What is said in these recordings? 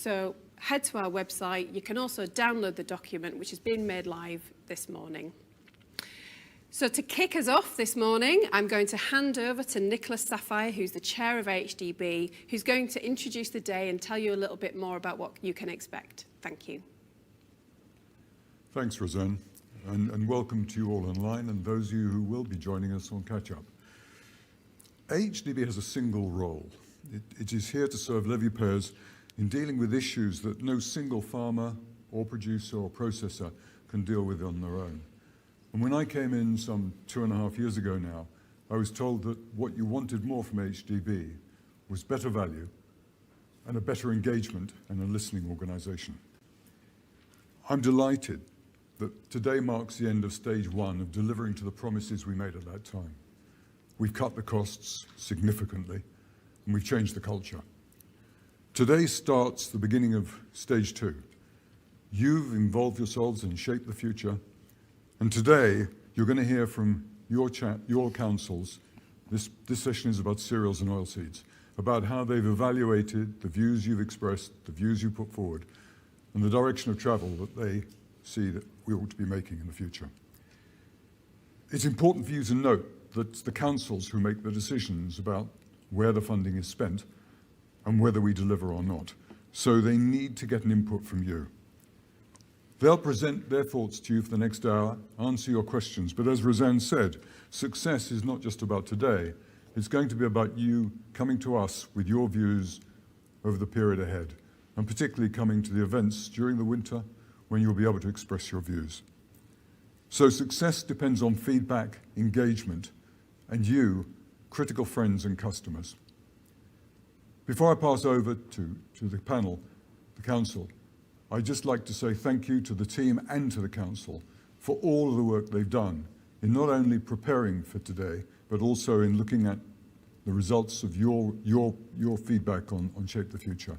So head to our website. You can also download the document, which has been made live this morning. So to kick us off this morning, I'm going to hand over to Nicholas Sapphire, who's the chair of AHDB, who's going to introduce the day and tell you a little bit more about what you can expect. Thank you. Thanks, Roseanne, and welcome to you all online and those of you who will be joining us on catch-up. AHDB has a single role. It is here to serve levy payers in dealing with issues that no single farmer or producer or processor can deal with on their own. And when I came in some 2.5 years ago now, I was told that what you wanted more from AHDB was better value and a better engagement and a listening organisation. I'm delighted that today marks the end of stage 1 of delivering to the promises we made at that time. We've cut the costs significantly and we've changed the culture. Today starts the beginning of stage 2. You've involved yourselves and shaped the future, and today you're going to hear from your councils. This session is about cereals and oilseeds, about how they've evaluated the views you've expressed, the views you put forward, and the direction of travel that they see that we ought to be making in the future. It's important for you to note that it's the councils who make the decisions about where the funding is spent and whether we deliver or not. So they need to get an input from you. They'll present their thoughts to you for the next hour, answer your questions. But as Roseanne said, success is not just about today. It's going to be about you coming to us with your views over the period ahead, and particularly coming to the events during the winter when you'll be able to express your views. So success depends on feedback, engagement, and you, critical friends and customers. Before I pass over to the panel, the council, I'd just like to say thank you to the team and to the council for all of the work they've done in not only preparing for today, but also in looking at the results of your feedback on Shape the Future.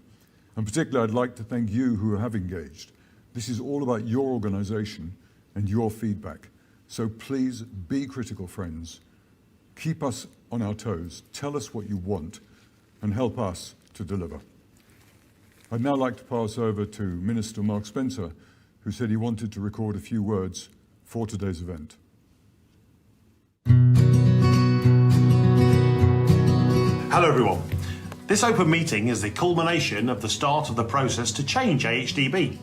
And particularly, I'd like to thank you who have engaged. This is all about your organisation and your feedback. So please be critical friends. Keep us on our toes. Tell us what you want and help us to deliver. I'd now like to pass over to Minister Mark Spencer, who said he wanted to record a few words for today's event. Hello everyone. This open meeting is the culmination of the start of the process to change AHDB,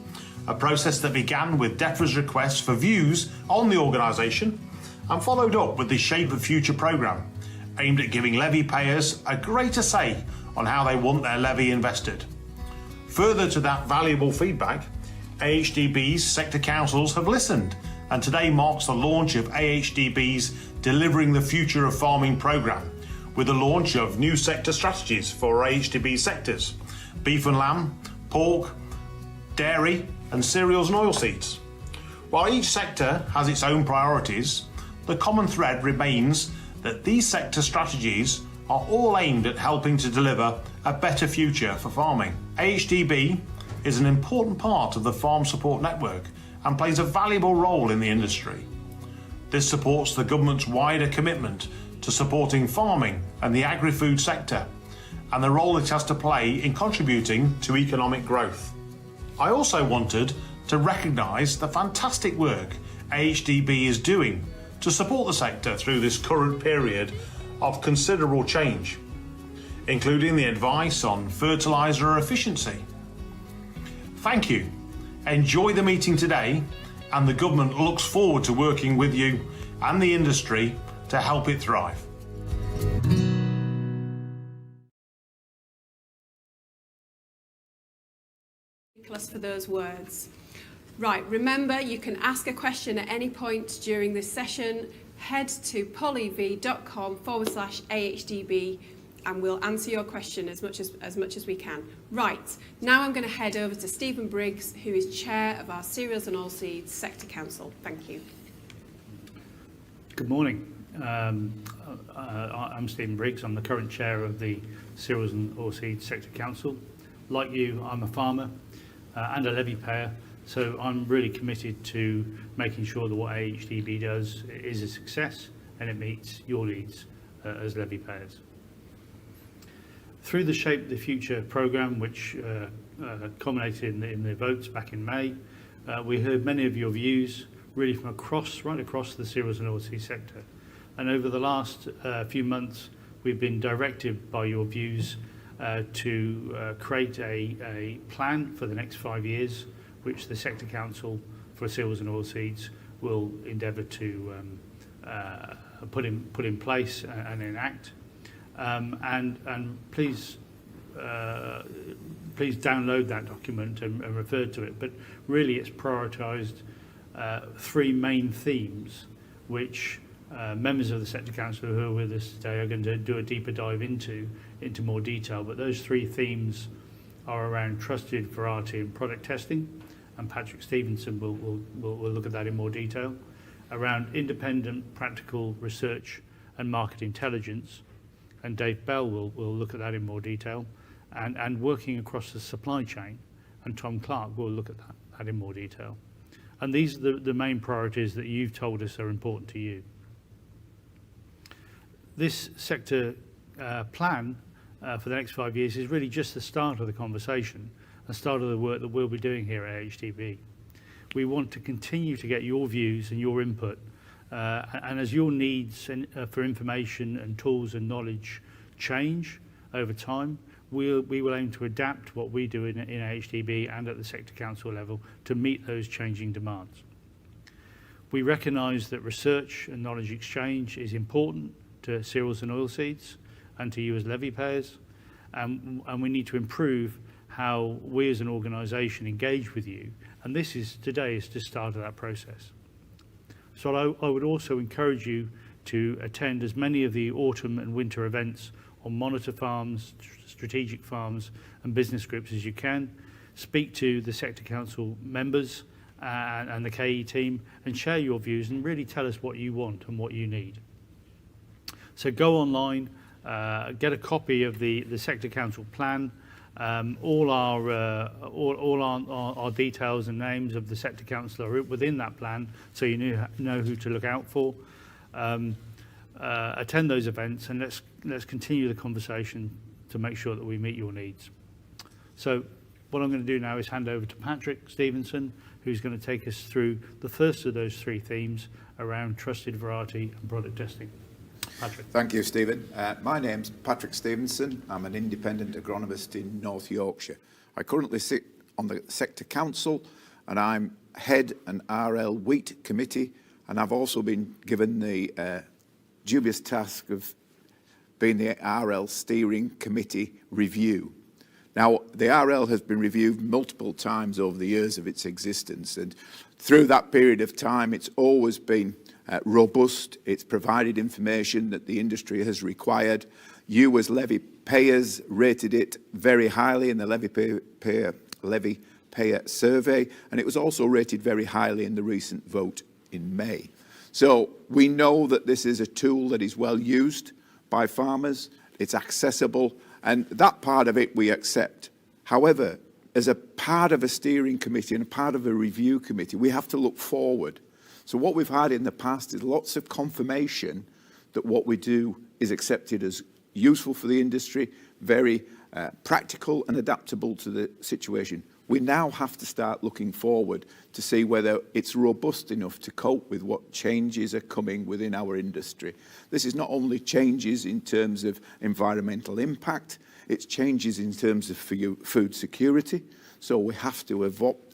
a process that began with DEFRA's request for views on the organisation and followed up with the Shape of Future programme, aimed at giving levy payers a greater say on how they want their levy invested. Further to that valuable feedback, AHDB's sector councils have listened, and today marks the launch of AHDB's Delivering the Future of Farming programme, with the launch of new sector strategies for AHDB sectors: beef and lamb, pork, dairy, and cereals and oilseeds. While each sector has its own priorities, the common thread remains that these sector strategies are all aimed at helping to deliver a better future for farming. AHDB is an important part of the farm support network and plays a valuable role in the industry. This supports the government's wider commitment to supporting farming and the agri-food sector, and the role it has to play in contributing to economic growth. I also wanted to recognise the fantastic work AHDB is doing to support the sector through this current period of considerable change, including the advice on fertiliser efficiency. Thank you. Enjoy the meeting today, and the government looks forward to working with you and the industry to help it thrive. Nicholas, for those words. Right, remember you can ask a question at any point during this session. Head to polev.com/AHDB and we'll answer your question as much as we can. Right, now I'm going to head over to Stephen Briggs, who is chair of our Cereals and Oilseeds Sector Council. Thank you. Good morning. I'm Stephen Briggs. I'm the current chair of the Cereals and Oilseeds Sector Council. Like you, I'm a farmer and a levy payer, so I'm really committed to making sure that what AHDB does is a success and it meets your needs as levy payers. Through the Shape the Future programme, which culminated in the votes back in May. We heard many of your views really from right across the cereals and oilseed sector. And over the last few months, we've been directed by your views to create a plan for the next 5 years, which the Sector Council for Cereals and Oilseeds will endeavour to put in place and enact. And please download that document and refer to it. But really, it's prioritised 3 main themes, which members of the Sector Council who are with us today are going to do a deeper dive into more detail. But those 3 themes are around trusted variety and product testing, and Patrick Stevenson will look at that in more detail, around independent practical research and market intelligence, and Dave Bell will look at that in more detail, and working across the supply chain, and Tom Clark will look at that in more detail. And these are the main priorities that you've told us are important to you. This sector plan for the next 5 years is really just the start of the conversation, the start of the work that we'll be doing here at AHDB. We want to continue to get your views and your input, and as your needs for information and tools and knowledge change over time, we will aim to adapt what we do in AHDB and at the Sector Council level to meet those changing demands. We recognise that research and knowledge exchange is important to cereals and oilseeds and to you as levy payers, and we need to improve how we as an organisation engage with you, and today is the start of that process. So I would also encourage you to attend as many of the autumn and winter events on monitor farms, strategic farms and business groups as you can. Speak to the Sector Council members and the KE team and share your views and really tell us what you want and what you need. So go online, get a copy of the Sector Council plan. All our details and names of the Sector Council are within that plan, so you know who to look out for. Attend those events, and let's continue the conversation to make sure that we meet your needs. So what I'm going to do now is hand over to Patrick Stevenson, who's going to take us through the first of those 3 themes around trusted variety and product testing. Patrick. Thank you, Stephen. My name's Patrick Stevenson. I'm an independent agronomist in North Yorkshire. I currently sit on the Sector Council, and I'm head an RL Wheat Committee, and I've also been given the dubious task of being the RL Steering Committee Review. Now, the RL has been reviewed multiple times over the years of its existence, and through that period of time, it's always been robust. It's provided information that the industry has required. You as levy payers rated it very highly in the levy payer survey, and it was also rated very highly in the recent vote in May. So we know that this is a tool that is well used by farmers, it's accessible, and that part of it we accept. However, as a part of a steering committee and a part of a review committee, we have to look forward. So what we've had in the past is lots of confirmation that what we do is accepted as useful for the industry, very practical and adaptable to the situation. We now have to start looking forward to see whether it's robust enough to cope with what changes are coming within our industry. This is not only changes in terms of environmental impact, it's changes in terms of food security. So we have to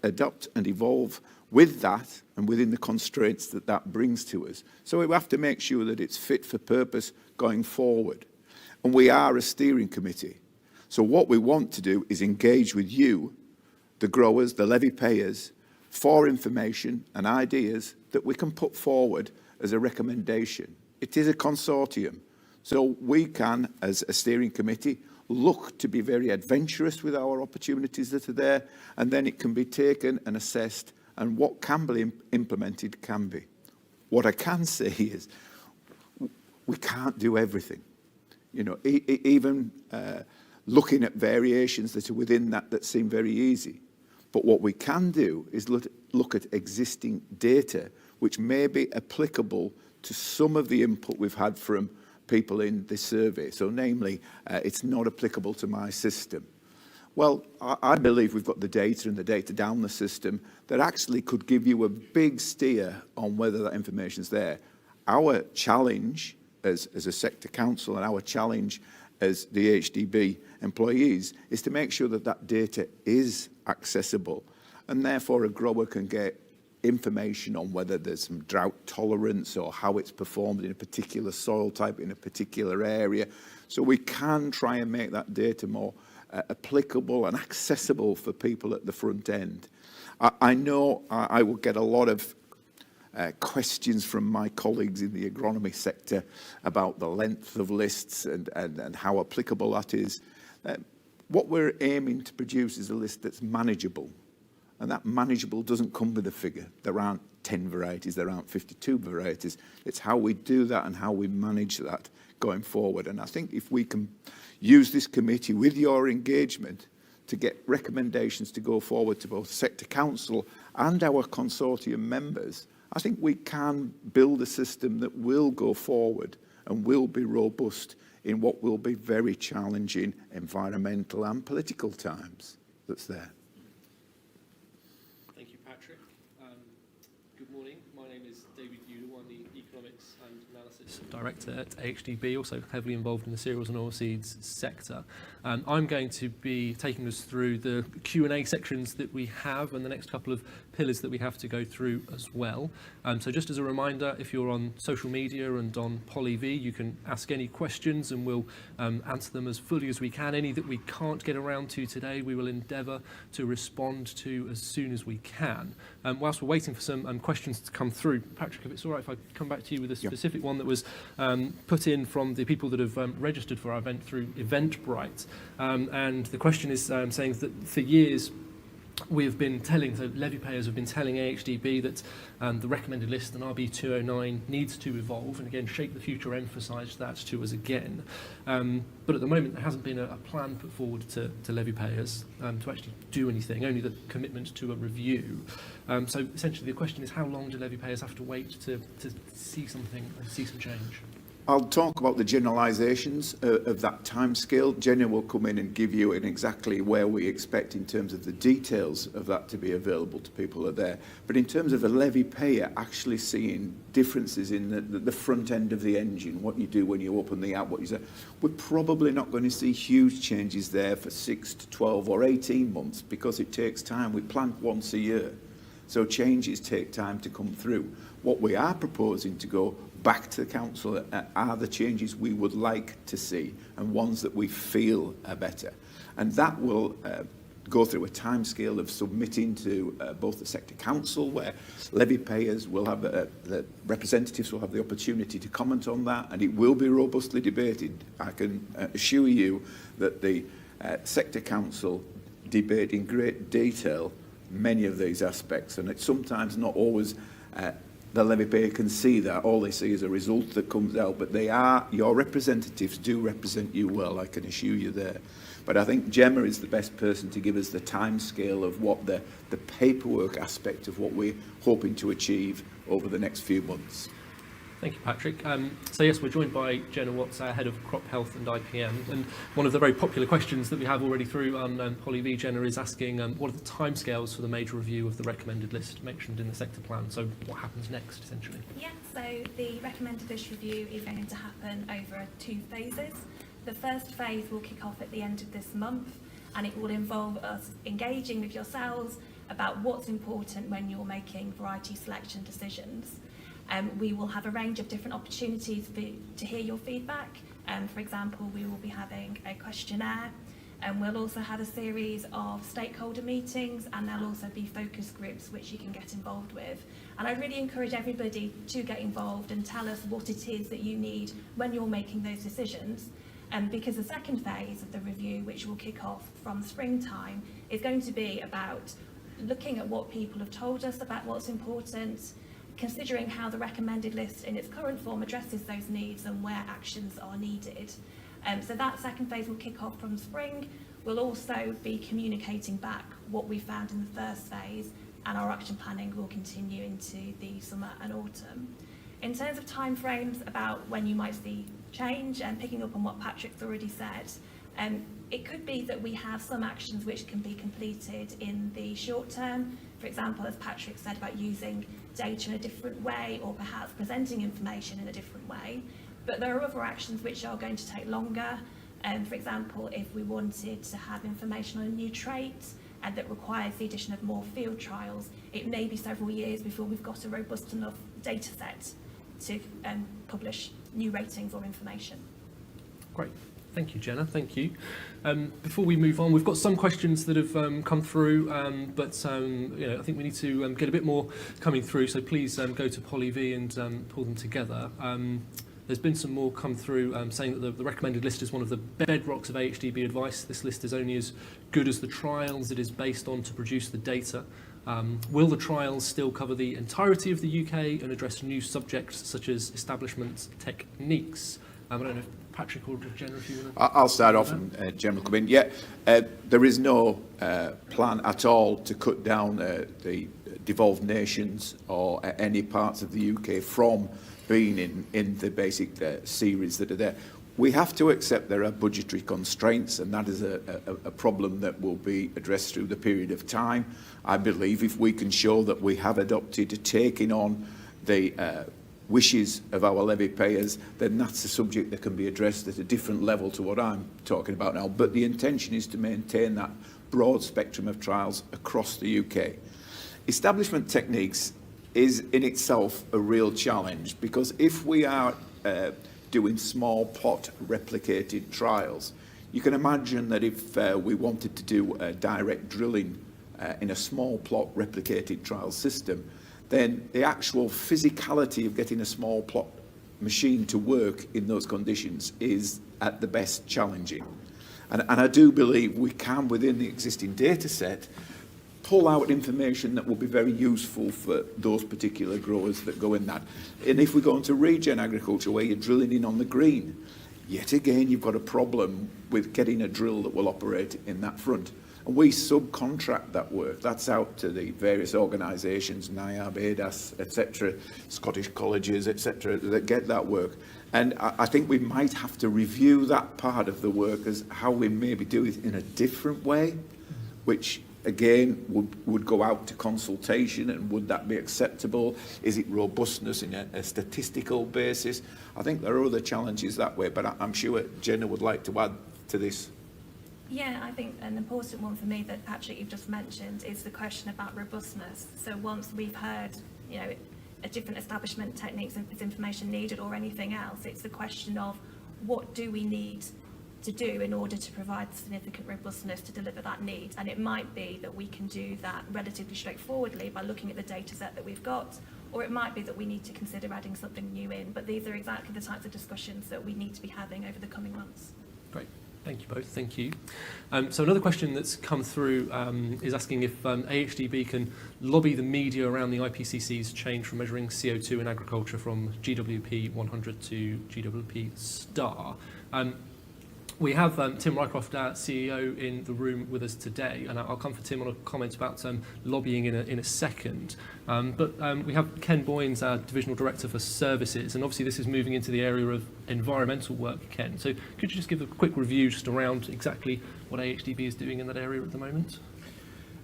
adapt and evolve with that and within the constraints that that brings to us. So we have to make sure that it's fit for purpose going forward. And we are a steering committee. So what we want to do is engage with you, the growers, the levy payers, for information and ideas that we can put forward as a recommendation. It is a consortium. So we can, as a steering committee, look to be very adventurous with our opportunities that are there, and then it can be taken and assessed, and what can be implemented can be. What I can say is we can't do everything. You know, even looking at variations that are within that seem very easy. But what we can do is look at existing data which may be applicable to some of the input we've had from people in this survey. So namely, it's not applicable to my system. Well, I believe we've got the data and the data down the system that actually could give you a big steer on whether that information's there. Our challenge as a sector council and our challenge as the AHDB employees is to make sure that that data is accessible, and therefore a grower can get information on whether there's some drought tolerance or how it's performed in a particular soil type in a particular area. So we can try and make that data more applicable and accessible for people at the front end. I know I will get a lot of questions from my colleagues in the agronomy sector about the length of lists and how applicable that is. What we're aiming to produce is a list that's manageable. And that manageable doesn't come with a figure. There aren't 10 varieties, there aren't 52 varieties. It's how we do that and how we manage that going forward. And I think if we can use this committee with your engagement to get recommendations to go forward to both Sector Council and our consortium members, I think we can build a system that will go forward and will be robust in what will be very challenging environmental and political times that's there. Thank you, Patrick. Good morning. My name is David Udall. I'm the Economics and Analysis Director at AHDB, also heavily involved in the cereals and oilseeds sector. I'm going to be taking us through the Q&A sections that we have and the next couple of pillars that we have to go through as well. So just as a reminder, if you're on social media and on PolyV, you can ask any questions and we'll answer them as fully as we can. Any that we can't get around to today, we will endeavour to respond to as soon as we can. Whilst we're waiting for some questions to come through, Patrick, if it's all right if I come back to you with a specific one that was put in from the people that have registered for our event through Eventbrite. And the question is saying that for years, we've been telling, so levy payers have been telling AHDB that the recommended list and RB 209 needs to evolve, and again, Shape the Future emphasised that to us again. But at the moment, there hasn't been a plan put forward to levy payers to actually do anything, only the commitment to a review. So essentially, the question is, how long do levy payers have to wait to see something, see some change? I'll talk about the generalisations of that timescale. Jenna will come in and give you in exactly where we expect in terms of the details of that to be available to people who are there. But in terms of a levy payer actually seeing differences in the front end of the engine, what you do when you open the app, what you say, we're probably not going to see huge changes there for 6 to 12 or 18 months because it takes time. We plant once a year. So changes take time to come through. What we are proposing to go back to the council are the changes we would like to see and ones that we feel are better. And that will go through a timescale of submitting to both the sector council, where levy payers will have, the representatives will have the opportunity to comment on that, and it will be robustly debated. I can assure you that the sector council debate in great detail many of these aspects, and it's sometimes not always the levy payer can see that. All they see is a result that comes out, but they are, your representatives do represent you well, I can assure you there. But I think Gemma is the best person to give us the time scale of what the paperwork aspect of what we're hoping to achieve over the next few months. Thank you, Patrick. So yes, we're joined by Jenna Watts, our Head of Crop Health and IPM. And one of the very popular questions that we have already through on PolyV, Jenna, is asking what are the timescales for the major review of the recommended list mentioned in the sector plan? So what happens next, essentially? Yeah, so the recommended list review is going to happen over 2 phases. The first phase will kick off at the end of this month, and it will involve us engaging with yourselves about what's important when you're making variety selection decisions. We will have a range of different opportunities to hear your feedback. For example, we will be having a questionnaire, and we'll also have a series of stakeholder meetings, and there'll also be focus groups which you can get involved with. And I really encourage everybody to get involved and tell us what it is that you need when you're making those decisions. Because the second phase of the review, which will kick off from springtime, is going to be about looking at what people have told us about what's important, considering how the recommended list in its current form addresses those needs and where actions are needed. So that second phase will kick off from spring. We'll also be communicating back what we found in the first phase, and our action planning will continue into the summer and autumn. In terms of timeframes about when you might see change, and picking up on what Patrick's already said, It could be that we have some actions which can be completed in the short term. For example, as Patrick said about using data in a different way or perhaps presenting information in a different way. But there are other actions which are going to take longer. For example, if we wanted to have information on a new trait and that requires the addition of more field trials, it may be several years before we've got a robust enough data set to publish new ratings or information. Great. Thank you, Jenna. Thank you. Before we move on, we've got some questions that have come through, but I think we need to get a bit more coming through. So please go to Polly V and pull them together. There's been some more come through saying that the recommended list is one of the bedrocks of AHDB advice. This list is only as good as the trials it is based on to produce the data. Will the trials still cover the entirety of the UK and address new subjects such as establishment techniques? I don't know if Patrick or Jenna, if you want to... I'll start off and Jen will come in. Yeah, there is no plan at all to cut down the devolved nations or any parts of the UK from being in the basic series that are there. We have to accept there are budgetary constraints, and that is a problem that will be addressed through the period of time. I believe if we can show that we have adopted taking on the wishes of our levy payers, then that's a subject that can be addressed at a different level to what I'm talking about now. But the intention is to maintain that broad spectrum of trials across the UK. Establishment techniques is in itself a real challenge, because if we are doing small plot replicated trials, you can imagine that if we wanted to do direct drilling in a small plot replicated trial system, then the actual physicality of getting a small plot machine to work in those conditions is at the best challenging. And I do believe we can, within the existing data set, pull out information that will be very useful for those particular growers that go in that. And if we go into regen agriculture where you're drilling in on the green, yet again you've got a problem with getting a drill that will operate in that front. And we subcontract that work. That's out to the various organisations, NIAB, ADAS, etc., Scottish colleges, etc., that get that work. And I think we might have to review that part of the work as how we maybe do it in a different way, which again would go out to consultation, and would that be acceptable? Is it robustness in a statistical basis? I think there are other challenges that way, but I'm sure Jenna would like to add to this. Yeah, I think an important one for me that Patrick you've just mentioned is the question about robustness. So once we've heard, a different establishment techniques and is information needed or anything else, it's the question of what do we need to do in order to provide significant robustness to deliver that need. And it might be that we can do that relatively straightforwardly by looking at the data set that we've got, or it might be that we need to consider adding something new in. But these are exactly the types of discussions that we need to be having over the coming months. Great. Thank you both. Thank you. So another question that's come through is asking if AHDB can lobby the media around the IPCC's change from measuring CO2 in agriculture from GWP 100 to GWP star. We have Tim Rycroft, our CEO, in the room with us today, and I'll come for Tim on a comment about lobbying in a second. But we have Ken Boynes, our Divisional Director for Services, and obviously this is moving into the area of environmental work, Ken. So could you just give a quick review just around exactly what AHDB is doing in that area at the moment?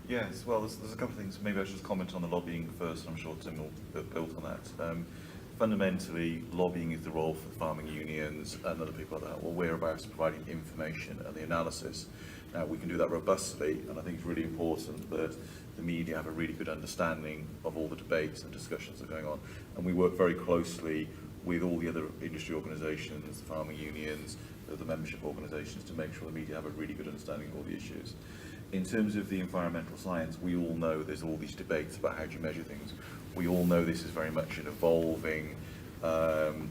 Yes, well, there's a couple of things. Maybe I should just comment on the lobbying first, and I'm sure Tim will build on that. Fundamentally, lobbying is the role for the farming unions and other people like that. Well, we're about providing information and the analysis. Now, we can do that robustly, and I think it's really important that the media have a really good understanding of all the debates and discussions that are going on. And we work very closely with all the other industry organisations, the farming unions, the membership organisations, to make sure the media have a really good understanding of all the issues. In terms of the environmental science, we all know there's all these debates about how do you measure things. We all know this is very much an evolving an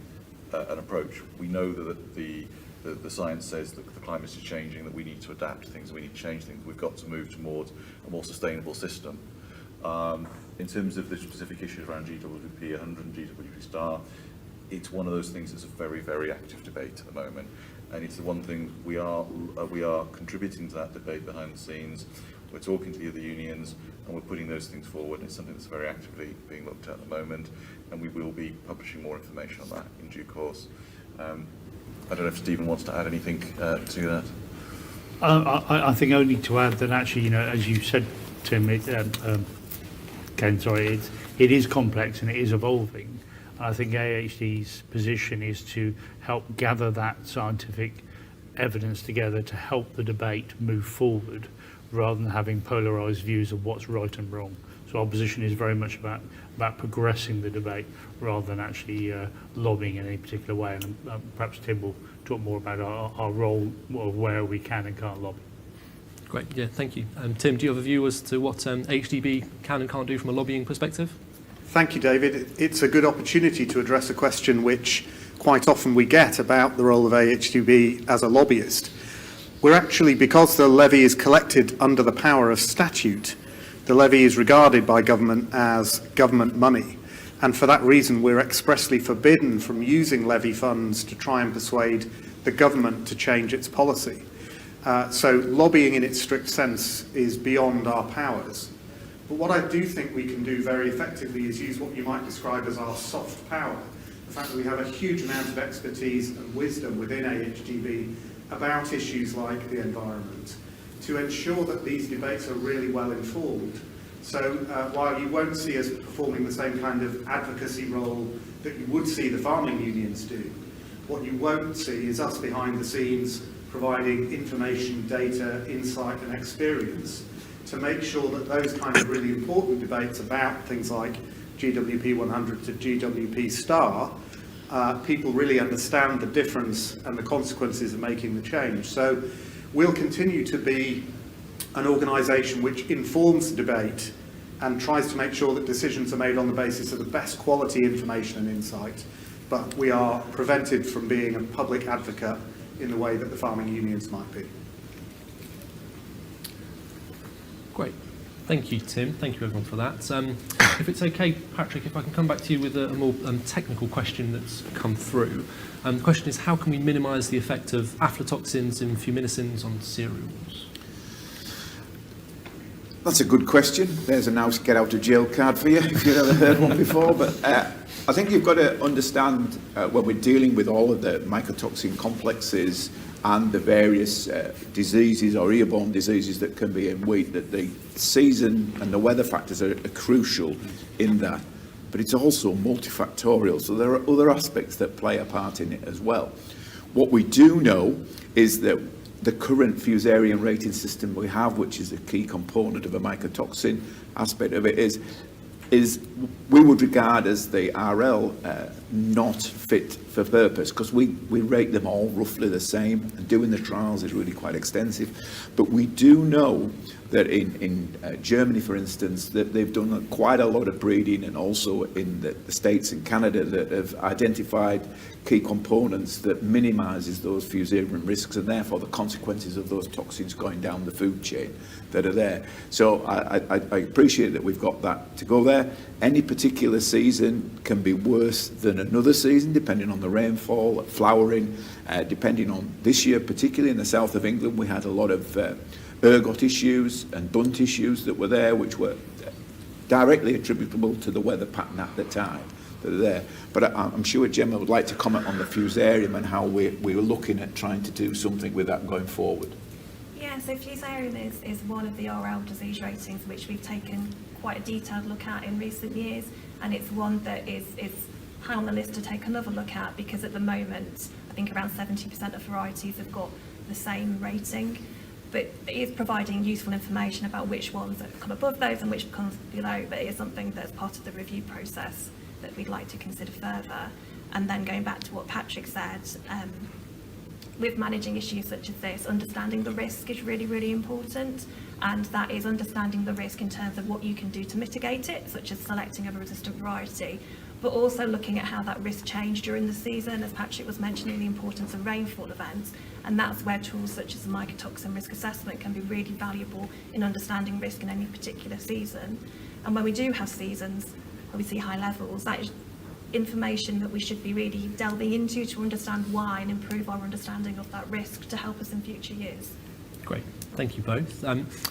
approach. We know that the science says that the climate is changing, that we need to adapt to things, we need to change things. We've got to move towards a more sustainable system. In terms of the specific issues around GWP 100 and GWP star, it's one of those things that's a very, very active debate at the moment. And it's the one thing we are contributing to that debate behind the scenes. We're talking to the other unions, and we're putting those things forward. It's something that's very actively being looked at the moment, and we will be publishing more information on that in due course. I don't know if Stephen wants to add anything to that. I think only to add that actually, as you said, Tim, Ken, sorry, it is complex and it is evolving. And I think AHD's position is to help gather that scientific evidence together to help the debate move forward, rather than having polarised views of what's right and wrong. So our position is very much about progressing the debate rather than actually lobbying in any particular way. And perhaps Tim will talk more about our role of where we can and can't lobby. Great, yeah, thank you. Tim, do you have a view as to what AHDB can and can't do from a lobbying perspective? Thank you, David. It's a good opportunity to address a question which quite often we get about the role of AHDB as a lobbyist. We're actually, because the levy is collected under the power of statute, the levy is regarded by government as government money. And for that reason, we're expressly forbidden from using levy funds to try and persuade the government to change its policy. So lobbying in its strict sense is beyond our powers. But what I do think we can do very effectively is use what you might describe as our soft power. The fact that we have a huge amount of expertise and wisdom within AHDB about issues like the environment, to ensure that these debates are really well informed. So while you won't see us performing the same kind of advocacy role that you would see the farming unions do, what you won't see is us behind the scenes providing information, data, insight and experience to make sure that those kind of really important debates about things like GWP 100 to GWP star, people really understand the difference and the consequences of making the change. So we'll continue to be an organisation which informs the debate and tries to make sure that decisions are made on the basis of the best quality information and insight, but we are prevented from being a public advocate in the way that the farming unions might be. Great. Thank you, Tim. Thank you, everyone, for that. If it's okay, Patrick, if I can come back to you with a more technical question that's come through. The question is, how can we minimise the effect of aflatoxins and fuminicins on cereals? That's a good question. There's a nice get out of jail card for you if you've never heard one before. But I think you've got to understand when we're dealing with all of the mycotoxin complexes and the various diseases or airborne diseases that can be in wheat, that the season and the weather factors are crucial in that. But it's also multifactorial, so there are other aspects that play a part in it as well. What we do know is that the current fusarium rating system we have, which is a key component of a mycotoxin aspect of it, is we would regard as the RL not fit for purpose, because we rate them all roughly the same, and doing the trials is really quite extensive. But we do know that in Germany, for instance, that they've done quite a lot of breeding, and also in the States and Canada, that have identified key components that minimises those fusarium risks, and therefore the consequences of those toxins going down the food chain that are there. So I appreciate that we've got that to go there. Any particular season can be worse than another season, depending on the rainfall, flowering, depending on this year, particularly in the south of England, we had a lot of ergot issues and bunt issues that were there, which were directly attributable to the weather pattern at the time that are there. But I'm sure Gemma would like to comment on the fusarium and how we were looking at trying to do something with that going forward. Yeah, so fusarium is one of the RL disease ratings which we've taken quite a detailed look at in recent years, and it's one that is high on the list to take another look at, because at the moment I think around 70% of varieties have got the same rating, but it is providing useful information about which ones have come above those and which comes below. But it is something that's part of the review process that we'd like to consider further. And then going back to what Patrick said, with managing issues such as this, understanding the risk is really, really important, and that is understanding the risk in terms of what you can do to mitigate it, such as selecting of a resistant variety, but also looking at how that risk changed during the season, as Patrick was mentioning, the importance of rainfall events, and that's where tools such as the mycotoxin risk assessment can be really valuable in understanding risk in any particular season. And when we do have seasons where we see high levels, that is information that we should be really delving into to understand why and improve our understanding of that risk to help us in future years. Great. Thank you both.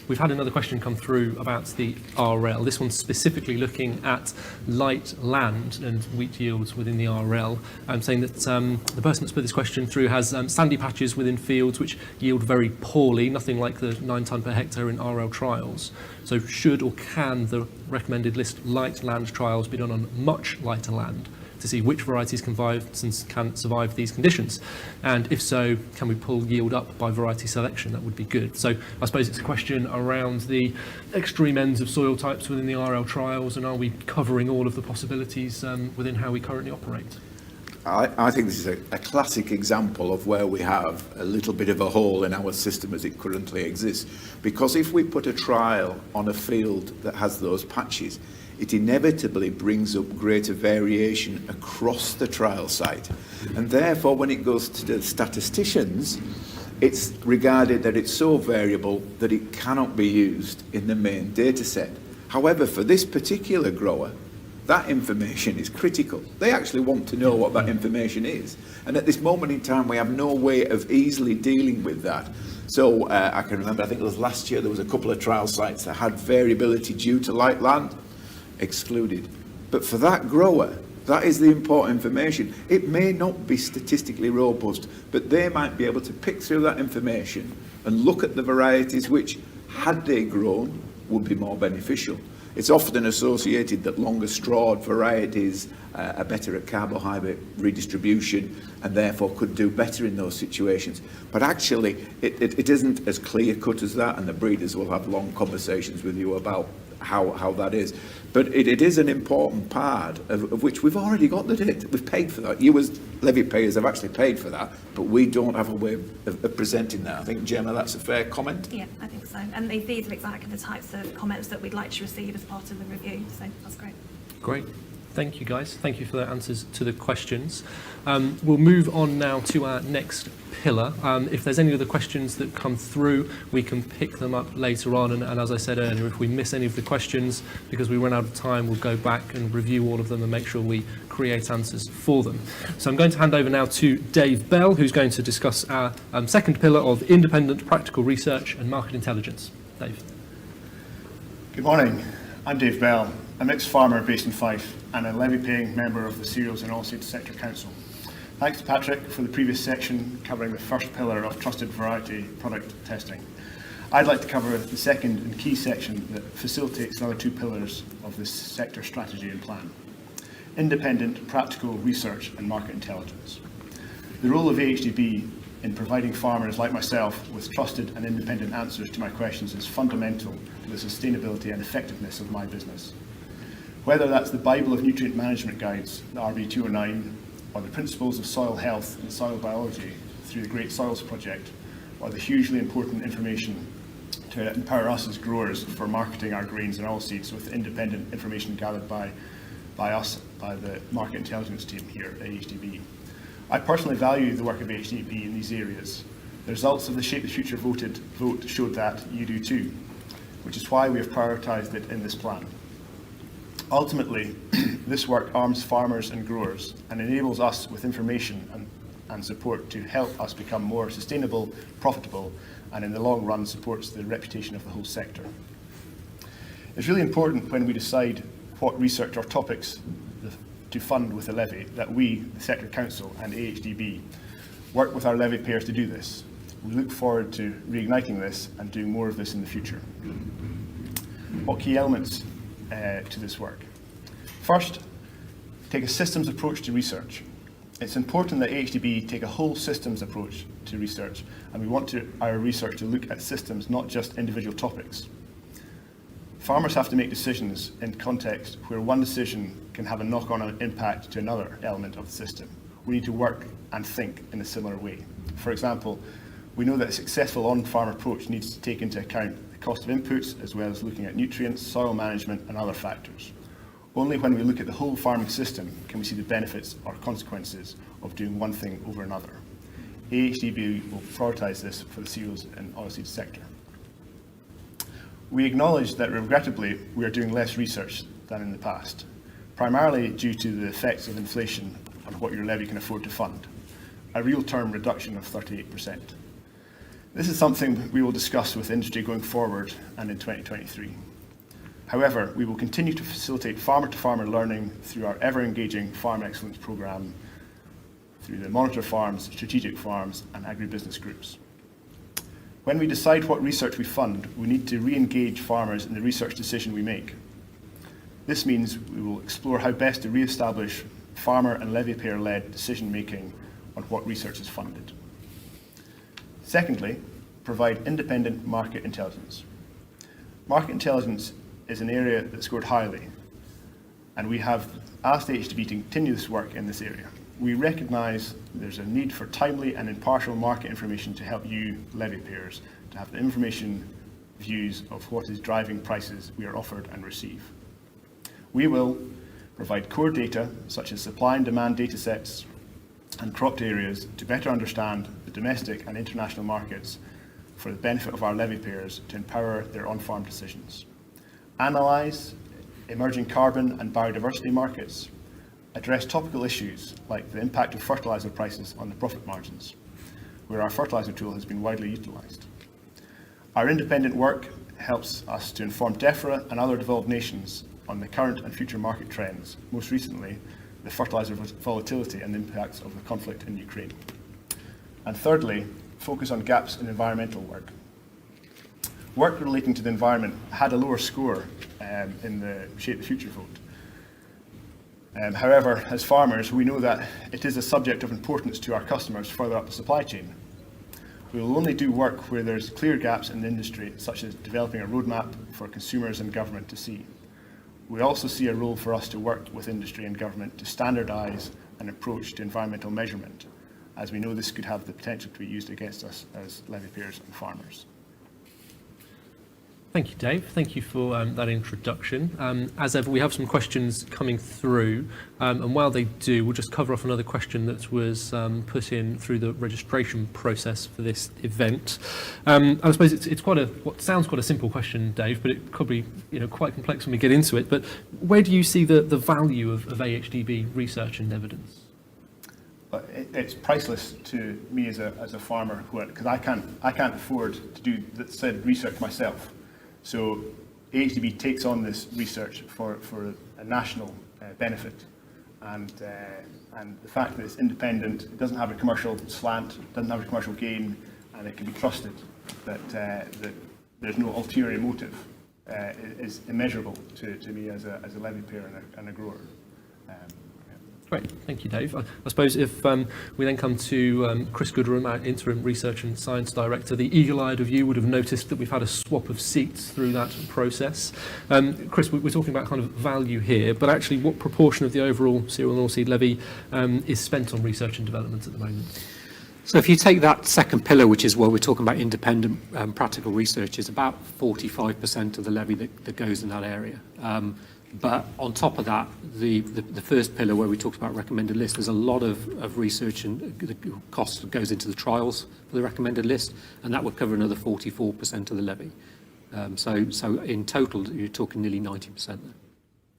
We've had another question come through about the RL. This one's specifically looking at light land and wheat yields within the RL. Saying that the person that's put this question through has sandy patches within fields which yield very poorly, nothing like the 9 tonne per hectare in RL trials. So should or can the recommended list light land trials be done on much lighter land to see which varieties can survive these conditions? And if so, can we pull yield up by variety selection? That would be good. So I suppose it's a question around the extreme ends of soil types within the RL trials, and are we covering all of the possibilities within how we currently operate? I think this is a classic example of where we have a little bit of a hole in our system as it currently exists. Because if we put a trial on a field that has those patches, it inevitably brings up greater variation across the trial site. And therefore, when it goes to the statisticians, it's regarded that it's so variable that it cannot be used in the main data set. However, for this particular grower, that information is critical. They actually want to know what that information is. And at this moment in time, we have no way of easily dealing with that. So I can remember, I think it was last year, there was a couple of trial sites that had variability due to light land, excluded. But for that grower, that is the important information. It may not be statistically robust, but they might be able to pick through that information and look at the varieties which, had they grown, would be more beneficial. It's often associated that longer strawed varieties are better at carbohydrate redistribution and therefore could do better in those situations. But actually, it isn't as clear cut as that, and the breeders will have long conversations with you about how that is. But it is an important part of which we've already got the data. We've paid for that. You as levy payers have actually paid for that, but we don't have a way of presenting that. I think, Gemma, that's a fair comment. Yeah, I think so. And these are exactly the types of comments that we'd like to receive as part of the review, so that's great. Great. Thank you, guys. Thank you for the answers to the questions. We'll move on now to our next pillar. If there's any other questions that come through, we can pick them up later on. And as I said earlier, if we miss any of the questions because we run out of time, we'll go back and review all of them and make sure we create answers for them. So I'm going to hand over now to Dave Bell, who's going to discuss our second pillar of independent practical research and market intelligence. Dave. Good morning. I'm Dave Bell, a mixed farmer based in Fife and a levy-paying member of the Cereals Oilseeds Sector Council. Thanks to Patrick for the previous section covering the first pillar of trusted variety product testing. I'd like to cover the second and key section that facilitates the other two pillars of this sector strategy and plan: independent practical research and market intelligence. The role of AHDB in providing farmers like myself with trusted and independent answers to my questions is fundamental to the sustainability and effectiveness of my business. Whether that's the Bible of Nutrient Management Guides, the RB 209, or the principles of soil health and soil biology through the Great Soils Project, or the hugely important information to empower us as growers for marketing our grains and oilseeds with independent information gathered by the market intelligence team here at AHDB. I personally value the work of AHDB in these areas. The results of the Shape the Future vote showed that you do too, which is why we have prioritised it in this plan. Ultimately, this work arms farmers and growers and enables us with information and support to help us become more sustainable, profitable, and in the long run supports the reputation of the whole sector. It's really important when we decide what research or topics to fund with the levy that we, the Sector Council and AHDB, work with our levy payers to do this. We look forward to reigniting this and doing more of this in the future. What key elements to this work? First, take a systems approach to research. It's important that AHDB take a whole systems approach to research, and we want our research to look at systems, not just individual topics. Farmers have to make decisions in context where one decision can have a knock-on impact to another element of the system. We need to work and think in a similar way. For example, we know that a successful on-farm approach needs to take into account the cost of inputs as well as looking at nutrients, soil management and other factors. Only when we look at the whole farming system can we see the benefits or consequences of doing one thing over another. AHDB will prioritise this for the cereals and oilseeds sector. We acknowledge that regrettably we are doing less research than in the past, primarily due to the effects of inflation on what your levy can afford to fund, a real term reduction of 38%. This is something we will discuss with industry going forward and in 2023. However, we will continue to facilitate farmer-to-farmer learning through our ever-engaging Farm Excellence programme, through the Monitor Farms, Strategic Farms and agribusiness groups. When we decide what research we fund, we need to re-engage farmers in the research decision we make. This means we will explore how best to re-establish farmer and levy payer-led decision-making on what research is funded. Secondly, provide independent market intelligence. Market intelligence is an area that scored highly, and we have asked AHDB to continue this work in this area. We recognise there's a need for timely and impartial market information to help you, levy payers, to have the information views of what is driving prices we are offered and receive. We will provide core data, such as supply and demand data sets and cropped areas, to better understand the domestic and international markets for the benefit of our levy payers to empower their on-farm decisions. Analyse emerging carbon and biodiversity markets. Address topical issues like the impact of fertiliser prices on the profit margins, where our fertiliser tool has been widely utilised. Our independent work helps us to inform DEFRA and other developed nations on the current and future market trends, most recently the fertiliser volatility and the impacts of the conflict in Ukraine. And thirdly, focus on gaps in environmental work. Work relating to the environment had a lower score in the Shape the Future vote. However, as farmers, we know that it is a subject of importance to our customers further up the supply chain. We will only do work where there's clear gaps in the industry, such as developing a roadmap for consumers and government to see. We also see a role for us to work with industry and government to standardise an approach to environmental measurement, as we know this could have the potential to be used against us as levy payers and farmers. Thank you, Dave. Thank you for that introduction. As ever, we have some questions coming through, and while they do, we'll just cover off another question that was put in through the registration process for this event. I suppose it's quite what sounds quite a simple question, Dave, but it could be quite complex when we get into it. But where do you see the value of AHDB research and evidence? It's priceless to me as a farmer, because I can't afford to do said research myself. So AHDB takes on this research for a national benefit, and the fact that it's independent, it doesn't have a commercial slant, it doesn't have a commercial gain, and it can be trusted that there's no ulterior motive is immeasurable to me as a levy payer and a grower. Great, thank you, Dave. I suppose if we then come to Chris Gooderham, our Interim Research and Science Director, the eagle-eyed of you would have noticed that we've had a swap of seats through that process. Chris, we're talking about kind of value here, but actually what proportion of the overall cereal and oilseed levy is spent on research and development at the moment? So if you take that second pillar, which is where we're talking about independent practical research, is about 45% of the levy that goes in that area. But on top of that, the first pillar where we talked about recommended list, there's a lot of research and the cost that goes into the trials for the recommended list, and that would cover another 44% of the levy. So in total, you're talking nearly 90% there.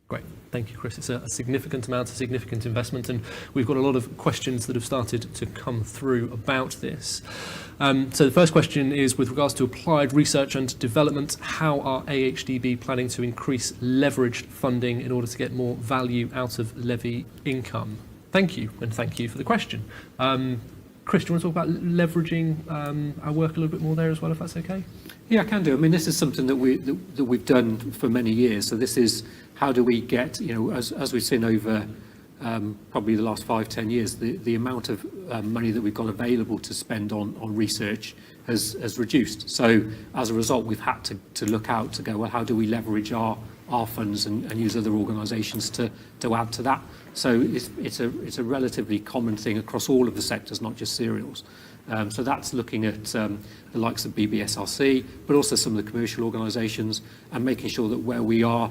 Great, thank you, Chris. It's a significant amount, a significant investment, and we've got a lot of questions that have started to come through about this. So the first question is with regards to applied research and development, how are AHDB planning to increase leveraged funding in order to get more value out of levy income? Thank you, and thank you for the question. Chris, do you want to talk about leveraging our work a little bit more there as well, if that's okay? Yeah, I can do. I mean, this is something that we've done for many years. So this is how do we get, as we've seen over probably the last 5-10 years, the amount of money that we've got available to spend on research has reduced. So as a result, we've had to look out to go, well, how do we leverage our funds and use other organisations to add to that? So it's a relatively common thing across all of the sectors, not just cereals. So that's looking at the likes of BBSRC, but also some of the commercial organisations, and making sure that where we are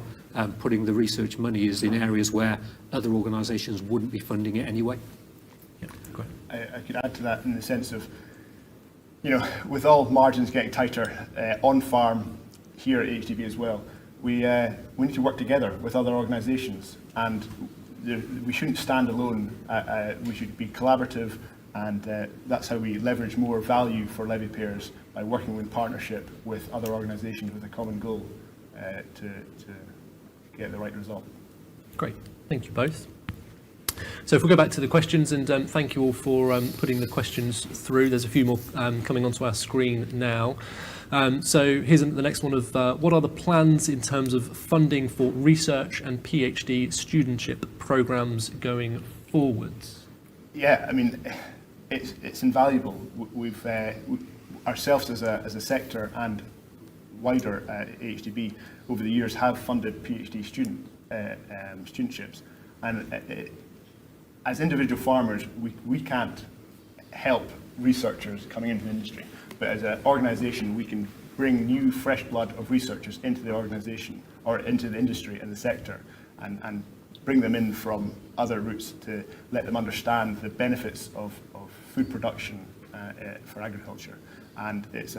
putting the research money is in areas where other organisations wouldn't be funding it anyway. Yeah, great. I could add to that in the sense of, with all margins getting tighter on farm here at AHDB as well, we need to work together with other organisations, and we shouldn't stand alone. We should be collaborative, and that's how we leverage more value for levy payers by working in partnership with other organisations with a common goal to get the right result. Great, thank you both. So if we go back to the questions, and thank you all for putting the questions through. There's a few more coming onto our screen now. So here's the next one of what are the plans in terms of funding for research and PhD studentship programmes going forwards? Yeah, I mean, it's invaluable. We've ourselves as a sector and wider AHDB over the years have funded PhD studentships, and as individual farmers, we can't help researchers coming into the industry, but as an organisation, we can bring new, fresh blood of researchers into the organisation or into the industry and the sector, and bring them in from other routes to let them understand the benefits of food production for agriculture. And it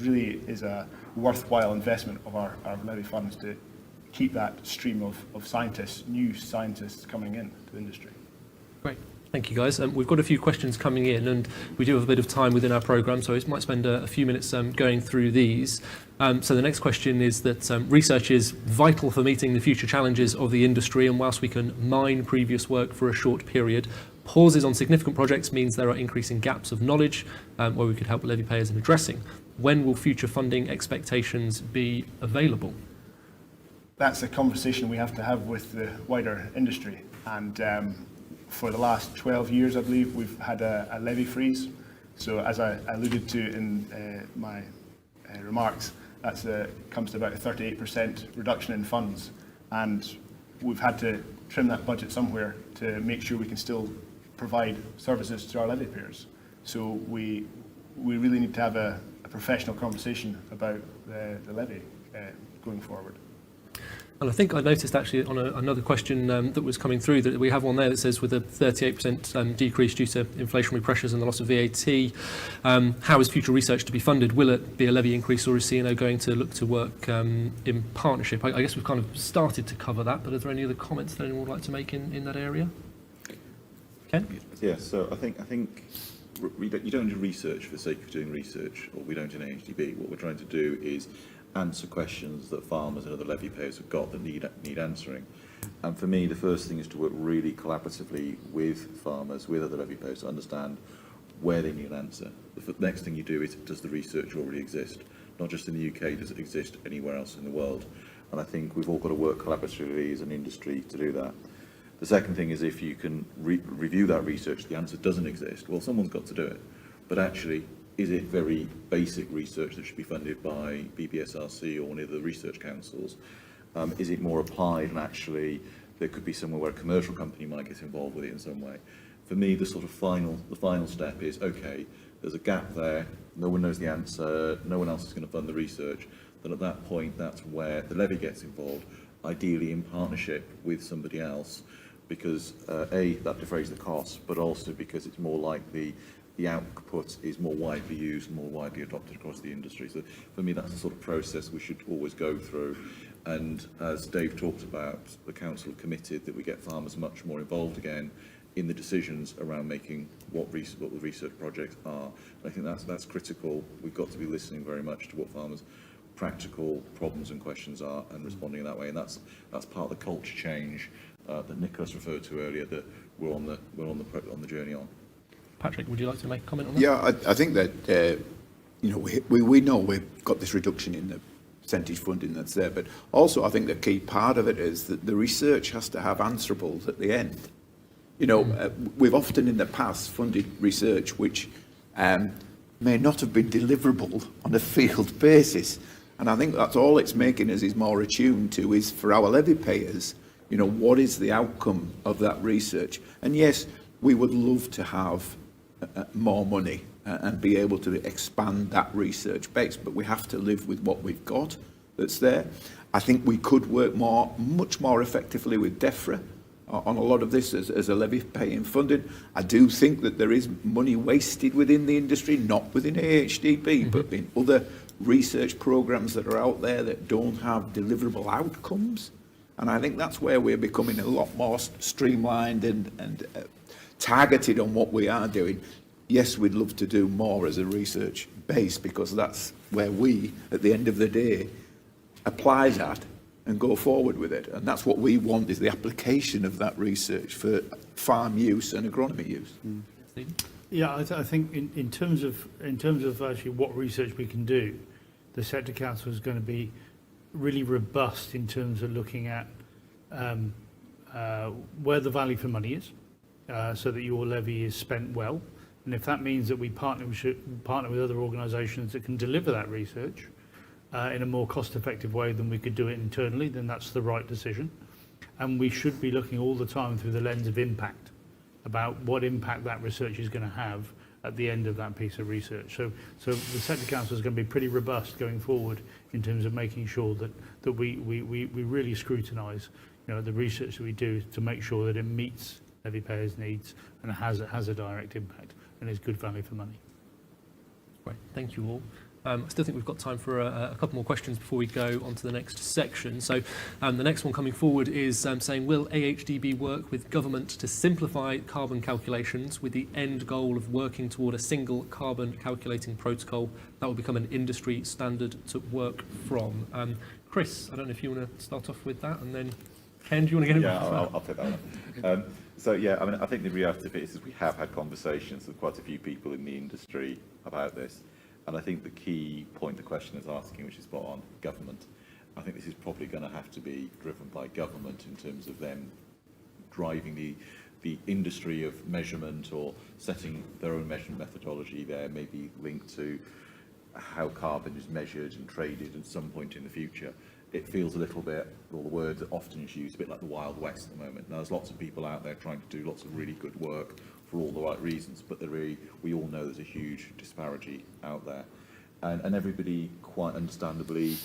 really is a worthwhile investment of our levy funds to keep that stream of scientists, new scientists coming in to the industry. Great. Thank you, guys. We've got a few questions coming in, and we do have a bit of time within our programme, so I might spend a few minutes going through these. So the next question is that research is vital for meeting the future challenges of the industry, and whilst we can mine previous work for a short period, pauses on significant projects means there are increasing gaps of knowledge where we could help levy payers in addressing. When will future funding expectations be available? That's a conversation we have to have with the wider industry, and for the last 12 years, I believe, we've had a levy freeze. So as I alluded to in my remarks, that comes to about a 38% reduction in funds. And we've had to trim that budget somewhere to make sure we can still provide services to our levy payers. So we really need to have a professional conversation about the levy going forward. And I think I noticed actually on another question that was coming through that we have one there that says with a 38% decrease due to inflationary pressures and the loss of VAT, how is future research to be funded? Will it be a levy increase, or is CNO going to look to work in partnership? I guess we've kind of started to cover that, but are there any other comments that anyone would like to make in that area? Ken? Yeah, so I think you don't do research for the sake of doing research, or we don't in AHDB. What we're trying to do is answer questions that farmers and other levy payers have got that need answering. And for me, the first thing is to work really collaboratively with farmers, with other levy payers, to understand where they need an answer. The next thing you do is, does the research already exist? Not just in the UK, does it exist anywhere else in the world? And I think we've all got to work collaboratively as an industry to do that. The second thing is, if you can review that research, the answer doesn't exist, well, someone's got to do it. But actually, is it very basic research that should be funded by BBSRC or one of the research councils? Is it more applied, and actually there could be somewhere where a commercial company might get involved with it in some way? For me, the final step is, okay, there's a gap there, no one knows the answer, no one else is going to fund the research. Then at that point, that's where the levy gets involved, ideally in partnership with somebody else, because A, that defrays the costs, but also because it's more likely the output is more widely used and more widely adopted across the industry. So for me, that's the sort of process we should always go through. And as Dave talked about, the council have committed that we get farmers much more involved again in the decisions around making what the research projects are. And I think that's critical. We've got to be listening very much to what farmers' practical problems and questions are, and responding in that way. And that's part of the culture change that Nicholas referred to earlier, that we're on the journey on. Patrick, would you like to make a comment on that? Yeah, I think that we know we've got this reduction in the percentage funding that's there, but also I think the key part of it is that the research has to have answerables at the end. We've often in the past funded research which may not have been deliverable on a field basis, and I think that's all it's making us is more attuned to is for our levy payers, what is the outcome of that research? And yes, we would love to have more money and be able to expand that research base, but we have to live with what we've got that's there. I think we could work much more effectively with DEFRA on a lot of this as a levy paying funding. I do think that there is money wasted within the industry, not within AHDB, but in other research programs that are out there that don't have deliverable outcomes. And I think that's where we're becoming a lot more streamlined and targeted on what we are doing. Yes, we'd love to do more as a research base, because that's where we, at the end of the day, apply that and go forward with it. And that's what we want, is the application of that research for farm use and agronomy use. Yeah, I think in terms of actually what research we can do, the Sector Council is going to be really robust in terms of looking at where the value for money is, so that your levy is spent well. And if that means that we partner with other organisations that can deliver that research in a more cost-effective way than we could do it internally, then that's the right decision. And we should be looking all the time through the lens of impact, about what impact that research is going to have at the end of that piece of research. So the Sector Council is going to be pretty robust going forward in terms of making sure that we really scrutinise, the research that we do to make sure that it meets levy payers' needs and has a direct impact and is good value for money. Great, thank you all. I still think we've got time for a couple more questions before we go on to the next section. So the next one coming forward is saying, will AHDB work with government to simplify carbon calculations with the end goal of working toward a single carbon calculating protocol that will become an industry standard to work from? Chris, I don't know if you want to start off with that, and then Ken, do you want to get involved? Yeah, I'll take that one. So yeah, I mean, I think the reality of it is we have had conversations with quite a few people in the industry about this. And I think the key point the question is asking, which is spot on, government. I think this is probably going to have to be driven by government in terms of them driving the industry of measurement or setting their own measurement methodology there, maybe linked to how carbon is measured and traded at some point in the future. It feels a little bit, all the words that often is used, a bit like the Wild West at the moment. Now, there's lots of people out there trying to do lots of really good work for all the right reasons, but we all know there's a huge disparity out there. And everybody, quite understandably,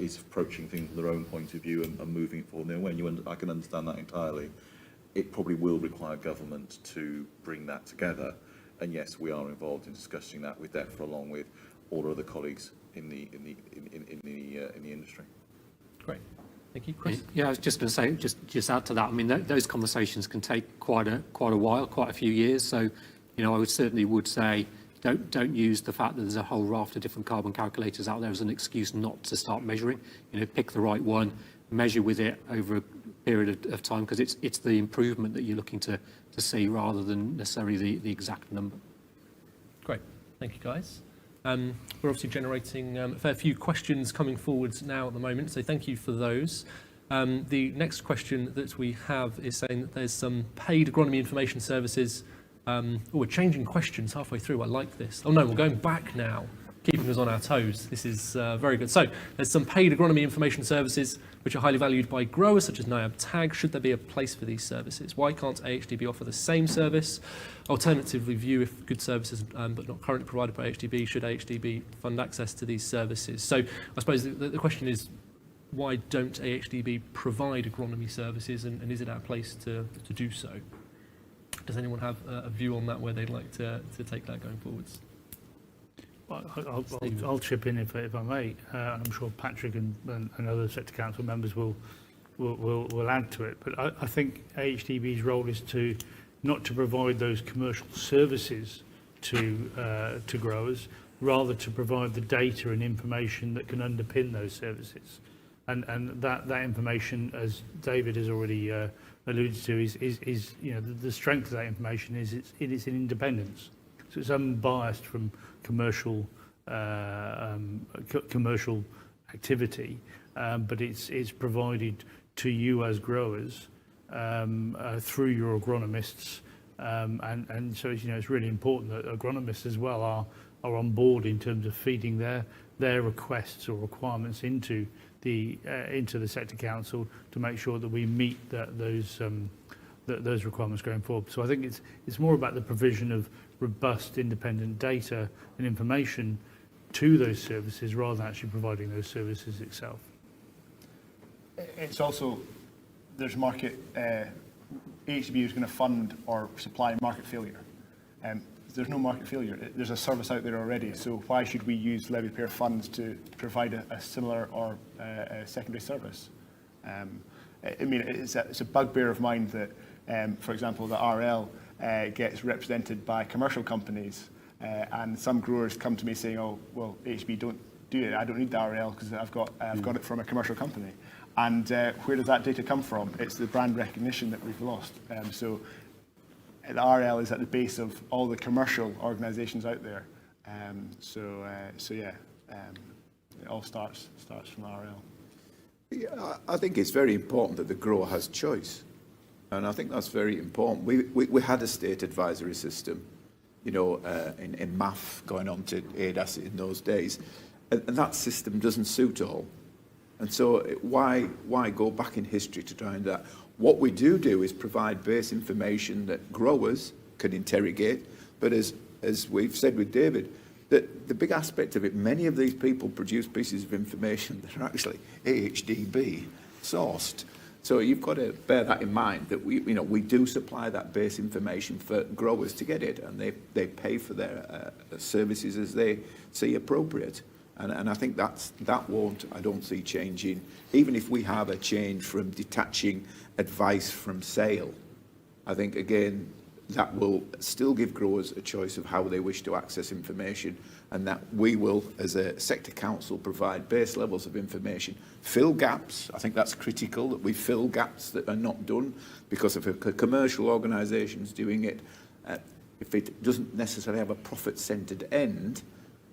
is approaching things from their own point of view and moving it forward in their way. I can understand that entirely. It probably will require government to bring that together. And yes, we are involved in discussing that with DEFRA along with all our other colleagues in the industry. Great. Thank you, Chris. Yeah, I was just going to say, just add to that. I mean, those conversations can take quite a while, quite a few years. So, I would certainly say, don't use the fact that there's a whole raft of different carbon calculators out there as an excuse not to start measuring. Pick the right one, measure with it over a period of time, because it's the improvement that you're looking to see rather than necessarily the exact number. Great. Thank you, guys. We're obviously generating a fair few questions coming forwards now at the moment, so thank you for those. The next question that we have is saying that there's some paid agronomy information services. We're changing questions halfway through. I like this. Oh no, we're going back now, keeping us on our toes. This is very good. So there's some paid agronomy information services which are highly valued by growers such as NIAB Tag. Should there be a place for these services? Why can't AHDB offer the same service? Alternatively, view if good services but not currently provided by AHDB, should AHDB fund access to these services? So I suppose the question is, why don't AHDB provide agronomy services, and is it our place to do so? Does anyone have a view on that, where they'd like to take that going forwards? Well, I'll chip in if I may. I'm sure Patrick and other Sector Council members will add to it. But I think AHDB's role is not to provide those commercial services to growers, rather to provide the data and information that can underpin those services. And that information, as David has already alluded to, is the strength of that information is its independence. So it's unbiased from commercial activity, but it's provided to you as growers through your agronomists, and so it's really important that agronomists as well are on board in terms of feeding their requests or requirements into the Sector Council to make sure that we meet those requirements going forward. So I think it's more about the provision of robust, independent data and information to those services rather than actually providing those services itself. It's also, there's market, AHDB is going to fund or supply market failure. There's no market failure. There's a service out there already, so why should we use levy payer funds to provide a similar or a secondary service? I mean, it's a bugbear of mine that, for example, the RL gets represented by commercial companies And some growers come to me saying, oh, well, AHDB don't do it. I don't need the RL because I've got it from a commercial company. And where does that data come from? It's the brand recognition that we've lost. So the RL is at the base of all the commercial organisations out there. It all starts from the RL. Yeah, I think it's very important that the grower has choice. And I think that's very important. We had a state advisory system, you know, in MAF going on to AHDAS in those days. And that system doesn't suit all. And so why go back in history to try and that? What we do is provide base information that growers can interrogate. But as we've said with David, that the big aspect of it, many of these people produce pieces of information that are actually AHDB sourced. So you've got to bear that in mind, that we do supply that base information for growers to get it, and they pay for their services as they see appropriate. And I think that won't, I don't see changing, even if we have a change from detaching advice from sale. I think, again, that will still give growers a choice of how they wish to access information, and that we will, as a sector council, provide base levels of information, fill gaps. I think that's critical, that we fill gaps that are not done, because if a commercial organisation is doing it, if it doesn't necessarily have a profit-centred end,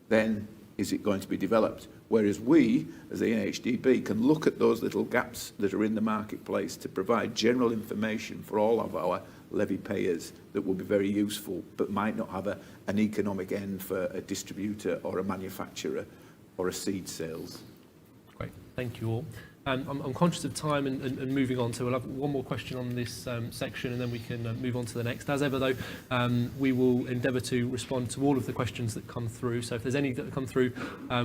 then is it going to be developed? Whereas we, as the AHDB, can look at those little gaps that are in the marketplace to provide general information for all of our levy payers that will be very useful, but might not have an economic end for a distributor or a manufacturer or a seed sales. Great, thank you all. I'm conscious of time and moving on, so we'll have one more question on this section and then we can move on to the next. As ever though, we will endeavour to respond to all of the questions that come through, so if there's any that come through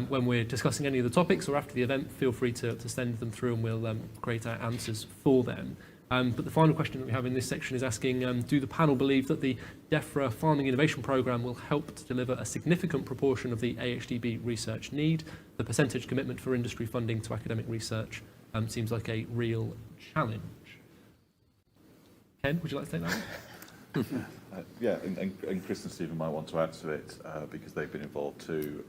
when we're discussing any of the topics or after the event, feel free to send them through and we'll create our answers for them. But the final question that we have in this section is asking, do the panel believe that the DEFRA Farming Innovation Programme will help to deliver a significant proportion of the AHDB research need? The percentage commitment for industry funding to academic research seems like a real challenge. Ken, would you like to take that one? Yeah, and Chris and Stephen might want to add to it because they've been involved too.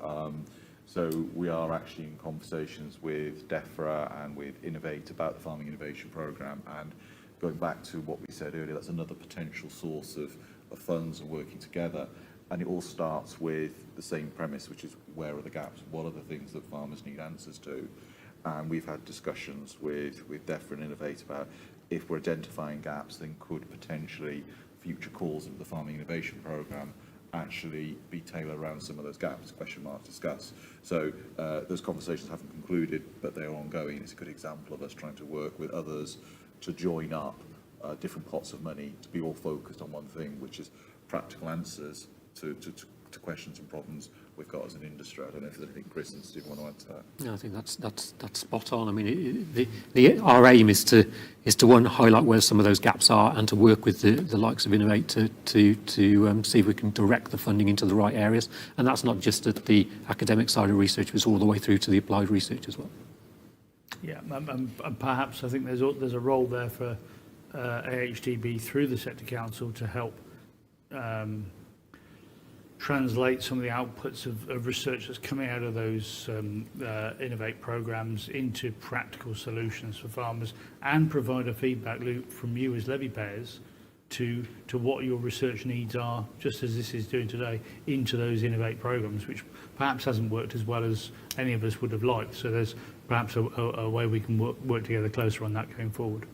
So we are actually in conversations with DEFRA and with Innovate about the Farming Innovation Programme, and going back to what we said earlier, that's another potential source of funds and working together. And it all starts with the same premise, which is where are the gaps? What are the things that farmers need answers to? And we've had discussions with DEFRA and Innovate about if we're identifying gaps, then could potentially future calls of the Farming Innovation Programme actually be tailored around some of those gaps, discuss. So those conversations haven't concluded, but they're ongoing. It's a good example of us trying to work with others to join up different pots of money to be all focused on one thing, which is practical answers to questions and problems we've got as an industry. I don't know if there's anything Chris and Steve want to add to that. No, I think that's spot on. I mean, our aim is to one, highlight where some of those gaps are, and to work with the likes of Innovate to see if we can direct the funding into the right areas. And that's not just at the academic side of research, it's all the way through to the applied research as well. Yeah, and perhaps I think there's a role there for AHDB through the Sector Council to help translate some of the outputs of research that's coming out of those Innovate programmes into practical solutions for farmers, and provide a feedback loop from you as levy payers to what your research needs are, just as this is doing today, into those Innovate programmes, which perhaps hasn't worked as well as any of us would have liked. So there's perhaps a way we can work together closer on that going forward.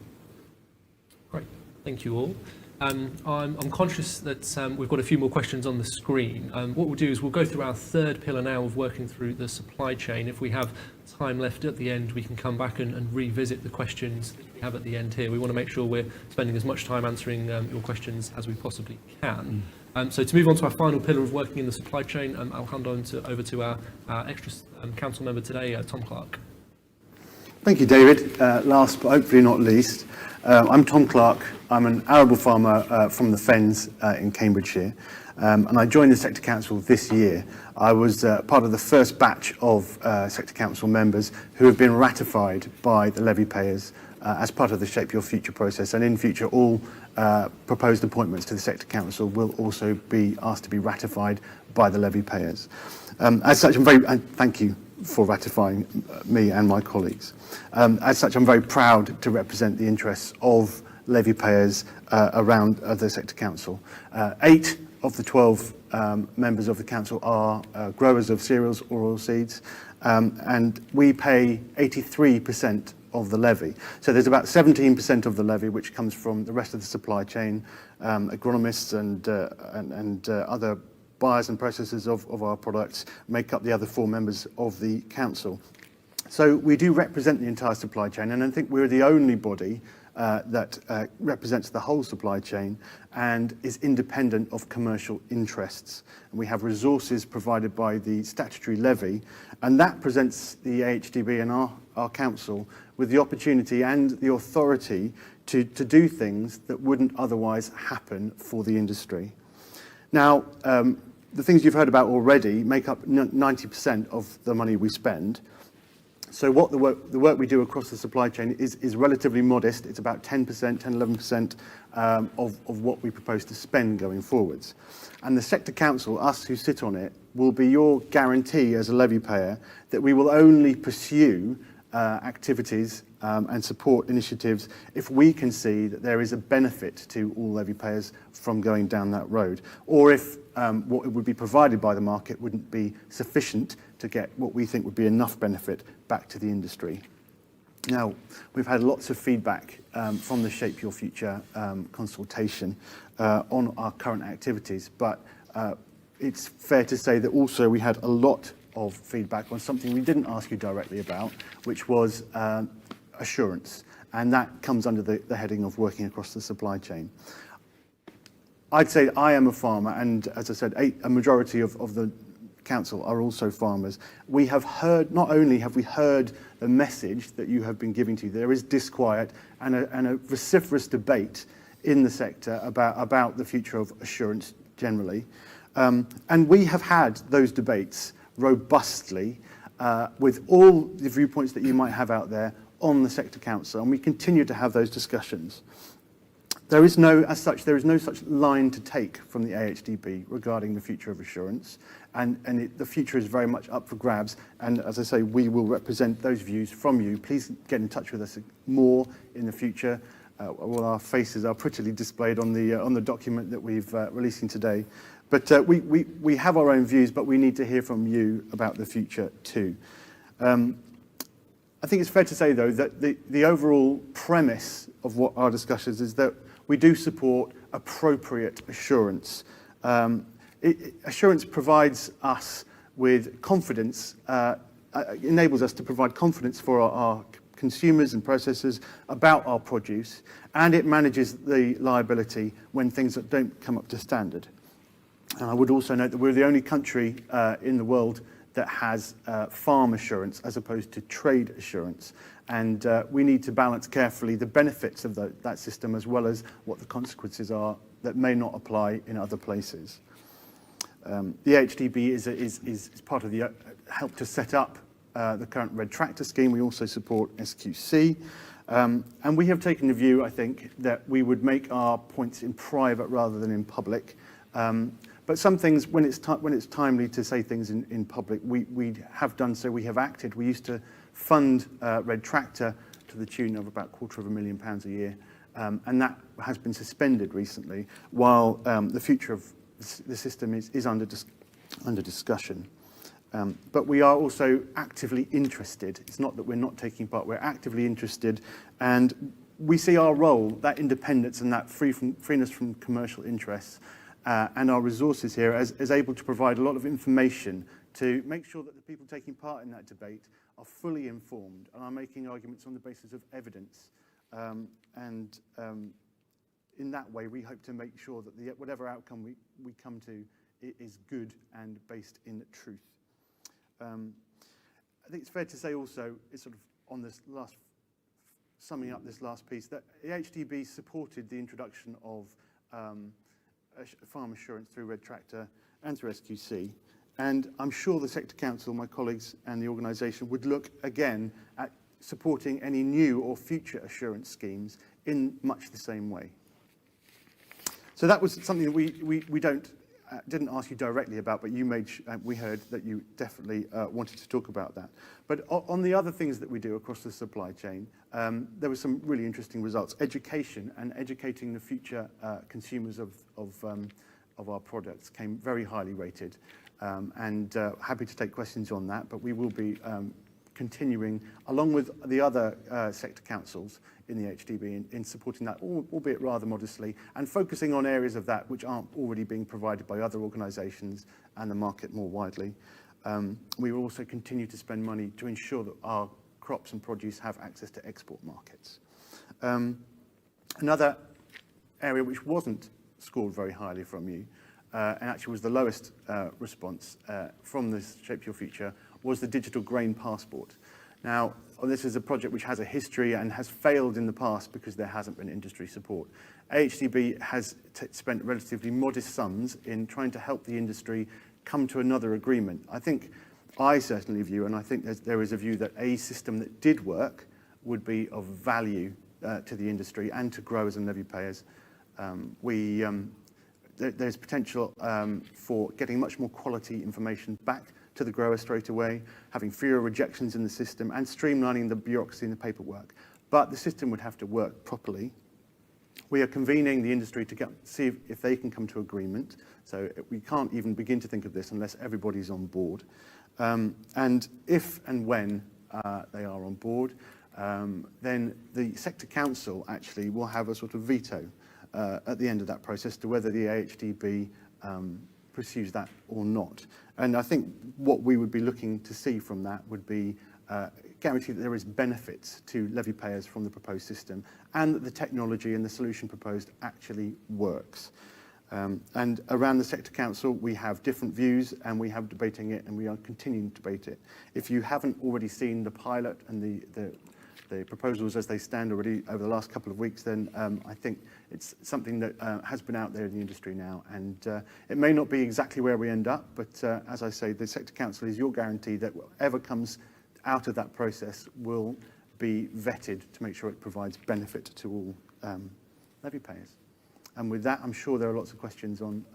Great, thank you all. I'm conscious that we've got a few more questions on the screen. What we'll do is we'll go through our third pillar now of working through the supply chain. If we have time left at the end, we can come back and revisit the questions that we have at the end here. We want to make sure we're spending as much time answering your questions as we possibly can. So to move on to our final pillar of working in the supply chain, I'll hand over to our extra council member today, Tom Clark. Thank you, David. Last but hopefully not least, I'm Tom Clark. I'm an arable farmer from the Fens in Cambridgeshire, and I joined the Sector Council this year. I was part of the first batch of Sector Council members who have been ratified by the levy payers as part of the Shape Your Future process, and in future all proposed appointments to the Sector Council will also be asked to be ratified by the levy payers. As such, and thank you for ratifying me and my colleagues. As such, I'm very proud to represent the interests of levy payers around the Sector Council. 8 of the 12 members of the Council are growers of cereals or oilseeds, and we pay 83% of the levy. So there's about 17% of the levy which comes from the rest of the supply chain, agronomists and other buyers and processors of our products make up the other 4 members of the council. So we do represent the entire supply chain, and I think we're the only body that represents the whole supply chain and is independent of commercial interests. And we have resources provided by the statutory levy, and that presents the AHDB and our council with the opportunity and the authority to do things that wouldn't otherwise happen for the industry. Now, the things you've heard about already make up 90% of the money we spend. So what the work we do across the supply chain is relatively modest. It's about 10%, 11% of what we propose to spend going forwards. And the Sector Council, us who sit on it, will be your guarantee as a levy payer that we will only pursue activities and support initiatives if we can see that there is a benefit to all levy payers from going down that road, or if what would be provided by the market wouldn't be sufficient to get what we think would be enough benefit back to the industry. Now, we've had lots of feedback from the Shape Your Future consultation on our current activities, but it's fair to say that also we had a lot of feedback on something we didn't ask you directly about, which was assurance, and that comes under the heading of working across the supply chain. I'd say I am a farmer, and as I said, a majority of the council are also farmers. We have heard, not only have we heard the message that you have been giving to, there is disquiet and a vociferous debate in the sector about the future of assurance generally. And we have had those debates robustly with all the viewpoints that you might have out there on the Sector Council, and we continue to have those discussions. There is no such line to take from the AHDB regarding the future of assurance, and the future is very much up for grabs, and as I say, we will represent those views from you. Please get in touch with us more in the future. All our faces are prettily displayed on the document that we've releasing today. But we have our own views, but we need to hear from you about the future too. I think it's fair to say, though, that the overall premise of what our discussions is that we do support appropriate assurance. Assurance provides us with confidence, enables us to provide confidence for our consumers and processors about our produce, and it manages the liability when things that don't come up to standard. And I would also note that we're the only country in the world that has farm assurance as opposed to trade assurance. And we need to balance carefully the benefits of that system as well as what the consequences are that may not apply in other places. The AHDB is part of the help to set up the current Red Tractor scheme. We also support SQC. And we have taken the view, I think, that we would make our points in private rather than in public. But some things, when it's timely to say things in public, we have done so. We have acted. We used to fund Red Tractor to the tune of about £250,000 a year, and that has been suspended recently, while the future of the system is under discussion. But we are also actively interested. It's not that we're not taking part. We're actively interested, and we see our role, that independence and that freeness from commercial interests, and our resources here as able to provide a lot of information to make sure that the people taking part in that debate are fully informed and are making arguments on the basis of evidence. In that way, we hope to make sure that whatever outcome we come to is good and based in truth. I think it's fair to say also, it's sort of on this last, summing up this last piece, that the AHDB supported the introduction of farm assurance through Red Tractor and through SQC. And I'm sure the Sector Council, my colleagues and the organisation would look again at supporting any new or future assurance schemes in much the same way. So that was something that we don't didn't ask you directly about, but you we heard that you definitely wanted to talk about that. But on the other things that we do across the supply chain, there were some really interesting results. Education and educating the future consumers of our products came very highly rated, and happy to take questions on that. But we will be continuing, along with the other sector councils in the AHDB, in supporting that, albeit rather modestly, and focusing on areas of that which aren't already being provided by other organisations and the market more widely. We will also continue to spend money to ensure that our crops and produce have access to export markets. Another area which wasn't scored very highly from you, and actually was the lowest response from the Shape Your Future, was the digital grain passport. Now, this is a project which has a history and has failed in the past because there hasn't been industry support. AHDB has spent relatively modest sums in trying to help the industry come to another agreement. I certainly view, and I think there is a view, that a system that did work would be of value to the industry and to growers and levy payers. There's potential for getting much more quality information back to the grower straight away, having fewer rejections in the system, and streamlining the bureaucracy and the paperwork. But the system would have to work properly. We are convening the industry to see if they can come to agreement. So we can't even begin to think of this unless everybody's on board. And if and when they are on board, then the sector council actually will have a sort of veto at the end of that process to whether the AHDB pursues that or not. And I think what we would be looking to see from that would be guarantee that there is benefits to levy payers from the proposed system, and that the technology and the solution proposed actually works. And around the sector council, we have different views, and we have debating it, and we are continuing to debate it. If you haven't already seen the pilot and the proposals as they stand already over the last couple of weeks, then I think it's something that has been out there in the industry now, and it may not be exactly where we end up, but as I say, the sector council is your guarantee that whatever comes out of that process will be vetted to make sure it provides benefit to all levy payers. And with that, I'm sure there are lots of questions on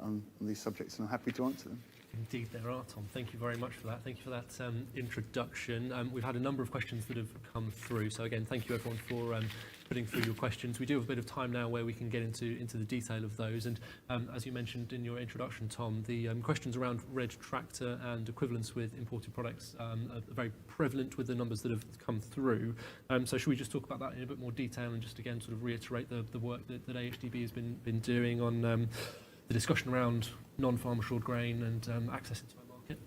these subjects, and I'm happy to answer them. Indeed there are, Tom. Thank you very much for that. Thank you for that introduction. We've had a number of questions that have come through. So again, thank you everyone for putting through your questions. We do have a bit of time now where we can get into the detail of those. And as you mentioned in your introduction, Tom, the questions around red tractor and equivalence with imported products are very prevalent with the numbers that have come through. So should we just talk about that in a bit more detail and just again sort of reiterate the work that AHDB has been doing on the discussion around non-farm assured grain and access into our market?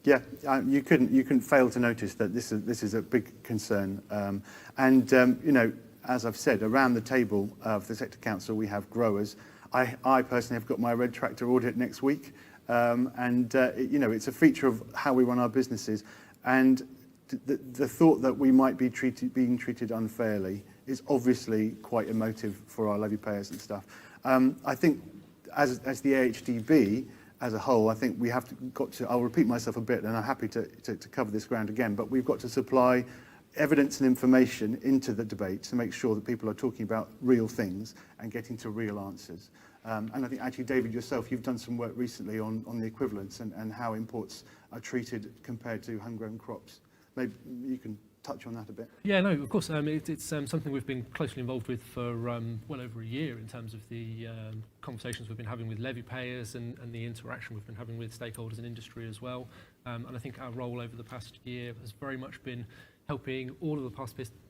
Yeah, you couldn't fail to notice that this is a big concern. You know, as I've said, around the table of the sector council, we have growers. I personally have got my red tractor audit next week, you know, it's a feature of how we run our businesses. And the thought that we might be being treated unfairly is obviously quite emotive for our levy payers and stuff. I think as the AHDB as a whole, I think we have I'll repeat myself a bit, and I'm happy to cover this ground again, but we've got to supply evidence and information into the debate to make sure that people are talking about real things and getting to real answers. And I think actually, David, yourself, you've done some work recently on the equivalence and how imports are treated compared to homegrown crops. Maybe you can touch on that a bit. Yeah, no, of course. It's something we've been closely involved with for well over a year in terms of the conversations we've been having with levy payers and the interaction we've been having with stakeholders in industry as well. And I think our role over the past year has very much been helping all of the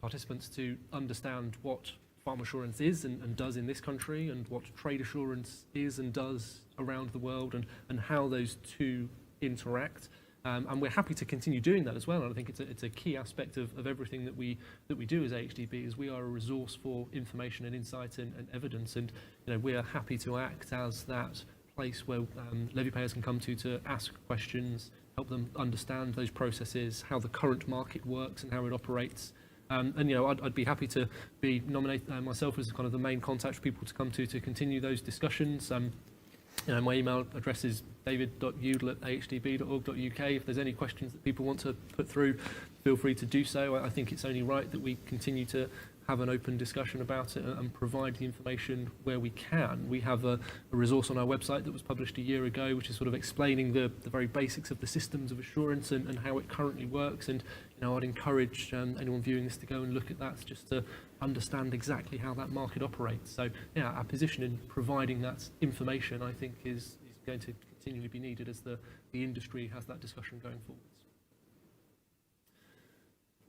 participants to understand what farm assurance is and does in this country, and what trade assurance is and does around the world, and how those two interact. And we're happy to continue doing that as well. And I think it's a key aspect of everything that we do as AHDB, is we are a resource for information and insight and evidence. And you know, we are happy to act as that place where levy payers can come to ask questions, help them understand those processes, how the current market works and how it operates. And you know, I'd be happy to be nominate myself as kind of the main contact for people to come to continue those discussions. You know, my email address is david.udall@ahdb.org.uk. If there's any questions that people want to put through, feel free to do so. I think it's only right that we continue to have an open discussion about it and provide the information where we can. We have a resource on our website that was published a year ago, which is sort of explaining the very basics of the systems of assurance and how it currently works. And I'd encourage anyone viewing this to go and look at that just to understand exactly how that market operates. So our position in providing that information, I think, is going to continually be needed as the industry has that discussion going forwards.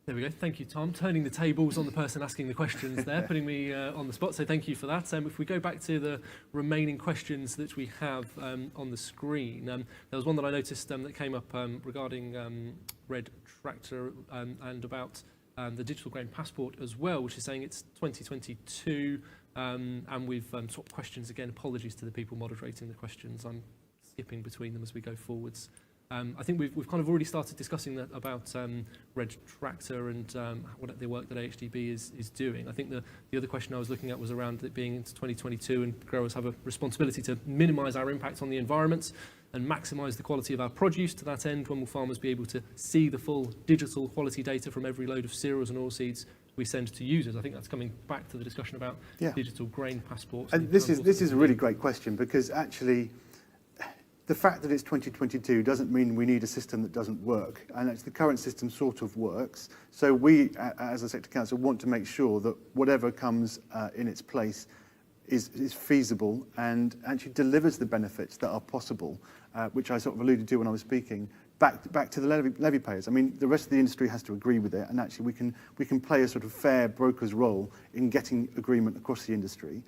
There we go. Thank you, Tom. Turning the tables on the person asking the questions there, putting me on the spot. So thank you for that. If we go back to the remaining questions that we have on the screen, there was one that I noticed that came up regarding Red Tractor and about the digital grain passport as well, which is saying it's 2022, and we've swapped questions again. Apologies to the people moderating the questions. I'm skipping between them as we go forwards. I think we've kind of already started discussing that about Red Tractor and what the work that AHDB is doing. I think the other question I was looking at was around it being into 2022, and growers have a responsibility to minimise our impact on the environment and maximise the quality of our produce. To that end, when will farmers be able to see the full digital quality data from every load of cereals and oilseeds we send to users? I think that's coming back to the discussion about digital grain passports. And this is a really great question, because actually the fact that it's 2022 doesn't mean we need a system that doesn't work, and the current system sort of works. So we, as a sector council, want to make sure that whatever comes in its place is feasible and actually delivers the benefits that are possible, which I sort of alluded to when I was speaking. Back to the levy payers. I mean, the rest of the industry has to agree with it, and actually we can play a sort of fair broker's role in getting agreement across the industry.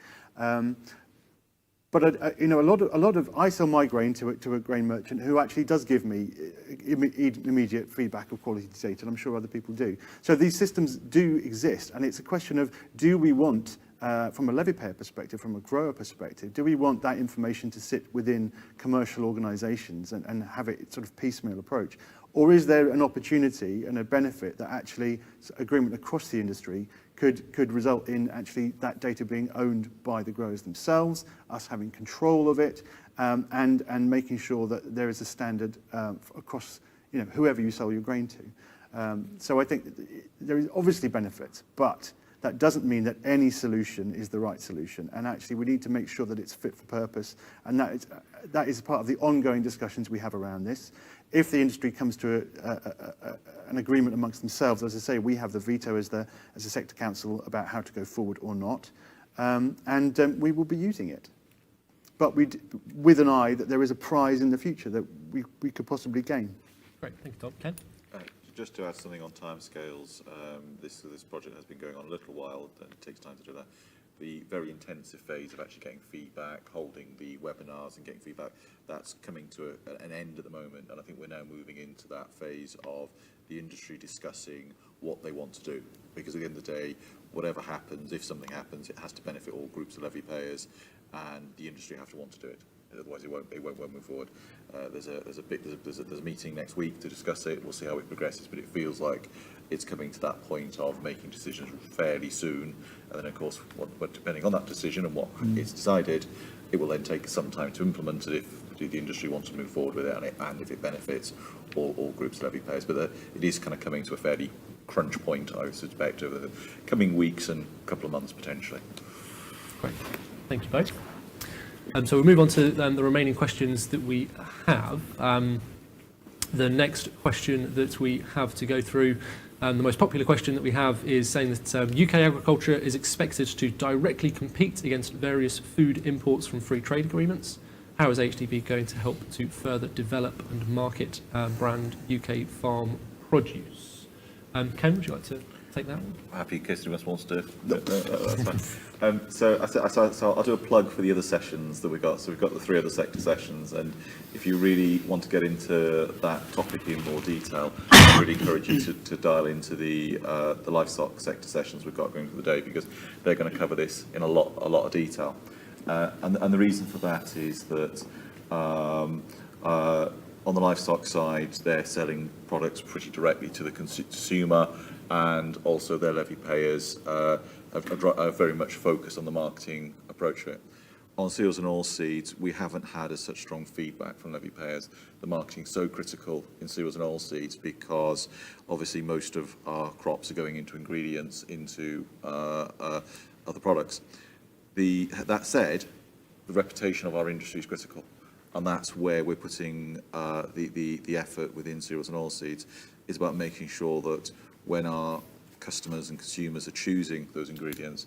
But a lot of I sell my grain to a grain merchant who actually does give me immediate feedback of quality data, and I'm sure other people do. So these systems do exist, and it's a question of, do we want, from a levy payer perspective, from a grower perspective, do we want that information to sit within commercial organisations and have it sort of piecemeal approach? Or is there an opportunity and a benefit that actually agreement across the industry could result in actually that data being owned by the growers themselves, us having control of it, and making sure that there is a standard across whoever you sell your grain to. So I think there is obviously benefits, but that doesn't mean that any solution is the right solution. And actually we need to make sure that it's fit for purpose, and that is part of the ongoing discussions we have around this. If the industry comes to an agreement amongst themselves, as I say, we have the veto as a sector council about how to go forward or not, and we will be using it. But with an eye that there is a prize in the future that we could possibly gain. Great, thank you, Tom. Ken? Just to add something on timescales, this project has been going on a little while, and it takes time to do that. The very intensive phase of actually getting feedback, holding the webinars and getting feedback, that's coming to an end at the moment, and I think we're now moving into that phase of the industry discussing what they want to do, because at the end of the day, whatever happens, if something happens, it has to benefit all groups of levy payers, and the industry have to want to do it. Otherwise, it won't move forward. There's a meeting next week to discuss it. We'll see how it progresses, but it feels like it's coming to that point of making decisions fairly soon. And then, of course, depending on that decision and what is decided, it will then take some time to implement it if the industry wants to move forward with it, and if it benefits all groups of levy payers. But it is kind of coming to a fairly crunch point, I would suspect, over the coming weeks and couple of months potentially. Great. Thank you both. So we'll move on to the remaining questions that we have. The next question that we have to go through, the most popular question that we have, is saying that UK agriculture is expected to directly compete against various food imports from free trade agreements. How is AHDB going to help to further develop and market brand UK farm produce? Ken, would you like to take that one? Happy in case anyone else wants to. No, that's fine. So I'll do a plug for the other sessions that we've got. So we've got the 3 other sector sessions, and if you really want to get into that topic in more detail, I really encourage you to dial into the livestock sector sessions we've got going for the day, because they're going to cover this in a lot of detail. And the reason for that is that on the livestock side, they're selling products pretty directly to the consumer, and also their levy payers are very much focused on the marketing approach to it. on cereals and oilseeds, we haven't had as such strong feedback from levy payers. The marketing is so critical in cereals and oilseeds because obviously most of our crops are going into ingredients, into other products. That said, the reputation of our industry is critical, and that's where we're putting the effort within cereals and oilseeds, is about making sure that when our customers and consumers are choosing those ingredients,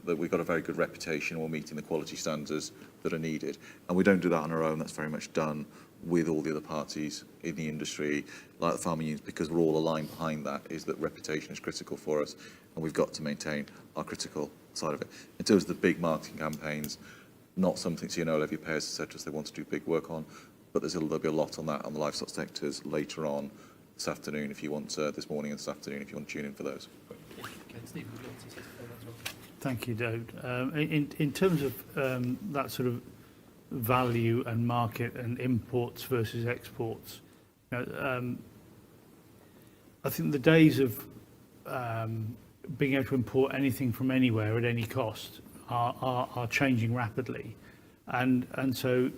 that we've got a very good reputation and we're meeting the quality standards that are needed. And we don't do that on our own. That's very much done with all the other parties in the industry, like the farming unions, because we're all aligned behind that, is that reputation is critical for us, and we've got to maintain our critical side of it. In terms of the big marketing campaigns, not something CNO levy payers have said to us they want to do big work on, but there'll be a lot on that on the livestock sectors later on this afternoon, if you want this morning and this afternoon, if you want to tune in for those. Okay, Steve, would you like to say something on that as well? Thank you, David. In terms of that sort of value and market and imports versus exports, I think the days of being able to import anything from anywhere at any cost are changing rapidly, and so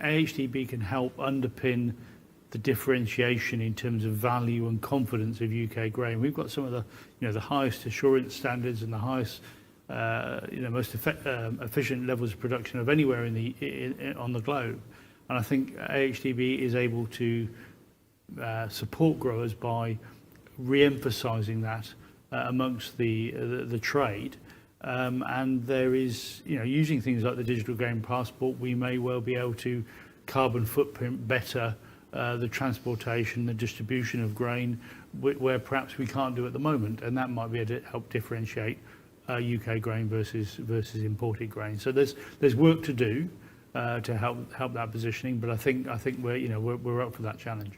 AHDB can help underpin the differentiation in terms of value and confidence of UK grain. We've got some of the the highest assurance standards and the highest most efficient levels of production of anywhere on the globe, and I think AHDB is able to support growers by re-emphasising that amongst the trade, and there is using things like the digital grain passport, we may well be able to carbon footprint better the transportation, the distribution of grain, where perhaps we can't do at the moment, and that might be able to help differentiate UK grain versus imported grain. So there's work to do to help that positioning, but I think we're up for that challenge.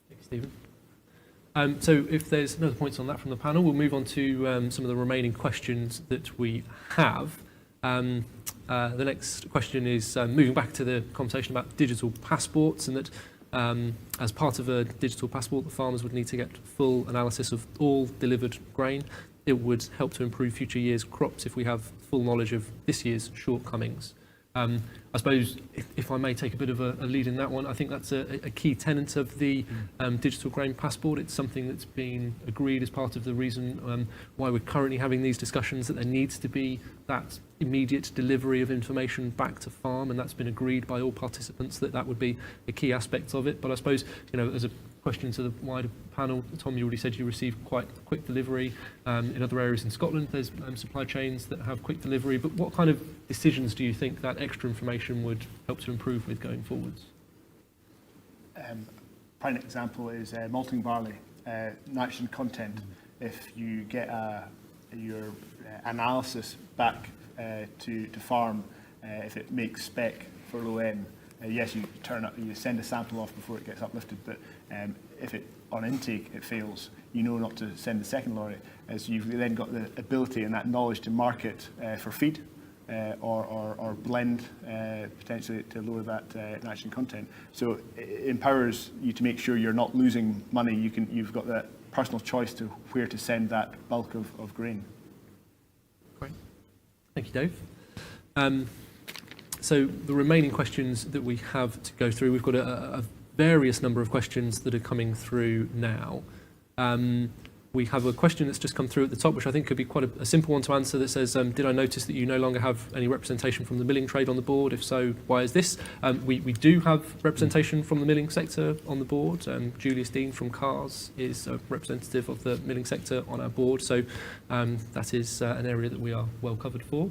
Thank you, Stephen. So if there's no other points on that from the panel, we'll move on to some of the remaining questions that we have. The next question is moving back to the conversation about digital passports, and that as part of a digital passport, the farmers would need to get full analysis of all delivered grain. It would help to improve future years' crops if we have full knowledge of this year's shortcomings. I suppose, if I may take a bit of a lead in that one, I think that's a key tenet of the digital grain passport. It's something that's been agreed as part of the reason why we're currently having these discussions, that there needs to be that immediate delivery of information back to farm, and that's been agreed by all participants that would be a key aspect of it. But I suppose, as a question to the wider panel, Tom, you already said you received quite quick delivery. In other areas in Scotland, there's supply chains that have quick delivery, but what kind of decisions do you think that extra information would help to improve with going forwards? Prime example is malting barley, nitrogen content. If you get your analysis back to farm, if it makes spec for low N, yes, you send a sample off before it gets uplifted, but if it on intake it fails, you know not to send the second lorry, as you've then got the ability and that knowledge to market for feed or blend potentially to lower that nitrogen content. So it empowers you to make sure you're not losing money. You've got that personal choice to where to send that bulk of grain. Great. Thank you, Dave. So the remaining questions that we have to go through, we've got a various number of questions that are coming through now. We have a question that's just come through at the top, which I think could be quite a simple one to answer, that says, did I notice that you no longer have any representation from the milling trade on the board? If so, why is this? We do have representation from the milling sector on the board. Julius Dean from CARS is a representative of the milling sector on our board, so that is an area that we are well covered for.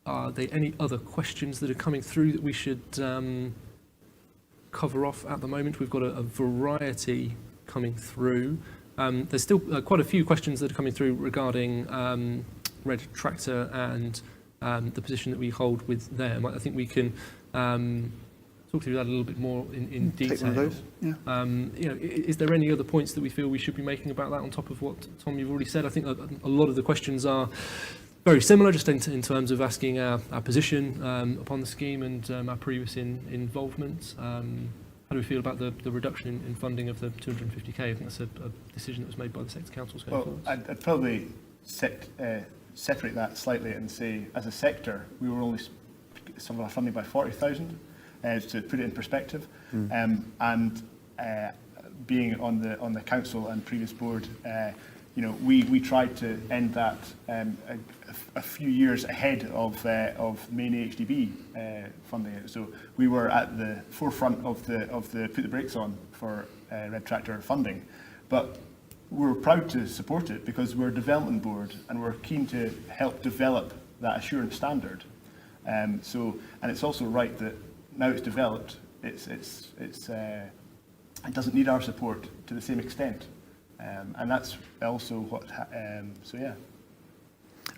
Are there any other questions that are coming through that we should cover off at the moment? We've got a variety coming through. There's still quite a few questions that are coming through regarding Red Tractor and the position that we hold with them. I think we can talk through that a little bit more in detail. Take one of those. Yeah. Is there any other points that we feel we should be making about that on top of what, Tom, you've already said? I think a lot of the questions are very similar, just in terms of asking our position upon the scheme and our previous involvement. How do we feel about the reduction in funding of the 250k? I think that's a decision that was made by the sector councils going forward. I'd probably set separate that slightly and say, as a sector, we were only some of our funding by 40,000, to put it in perspective. Being on the council and previous board, you know, we tried to end that a few years ahead of main AHDB funding. So we were at the forefront of the put the brakes on for Red Tractor funding, but we're proud to support it because we're a development board and we're keen to help develop that assurance standard. And it's also right that now it's developed, it doesn't need our support to the same extent. And that's also what, so yeah.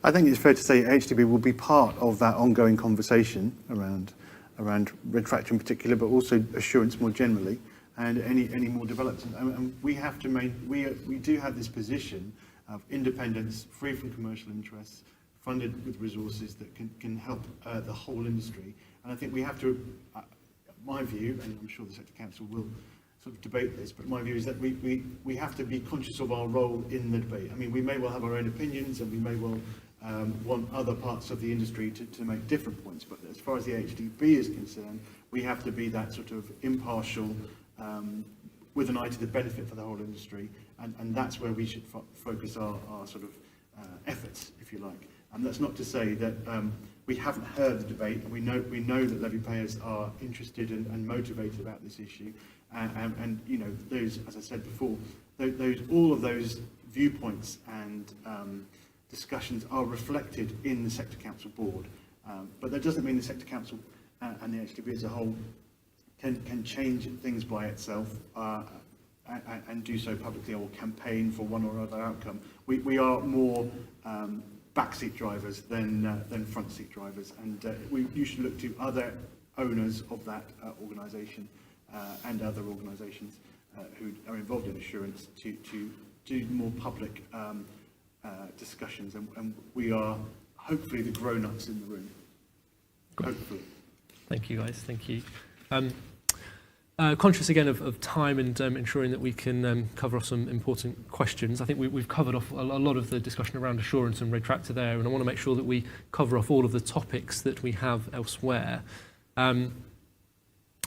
I think it's fair to say AHDB will be part of that ongoing conversation around Red Tractor in particular, but also assurance more generally, and any more developments. And we have to we do have this position of independence, free from commercial interests, funded with resources that can help the whole industry. And I think we have to, my view, and I'm sure the Sector Council will sort of debate this, but my view is that we have to be conscious of our role in the debate. I mean, we may well have our own opinions and we may well want other parts of the industry to make different points, but as far as the AHDB is concerned, we have to be that sort of impartial, with an eye to the benefit for the whole industry, and that's where we should focus our sort of efforts, if you like. And that's not to say that we haven't heard the debate, and we know that levy payers are interested and motivated about this issue. And you know, those, as I said before, all of those viewpoints and discussions are reflected in the Sector Council board. But that doesn't mean the Sector Council and the AHDB as a whole can change things by itself and do so publicly or campaign for one or other outcome. We are more backseat drivers than front seat drivers, and you should look to other owners of that organisation and other organisations who are involved in assurance to do more public discussions, and we are hopefully the grown-ups in the room. Great. Hopefully. Thank you, guys. Thank you. Conscious again of time and ensuring that we can cover off some important questions. I think we've covered off a lot of the discussion around assurance and Red Tractor there, and I want to make sure that we cover off all of the topics that we have elsewhere.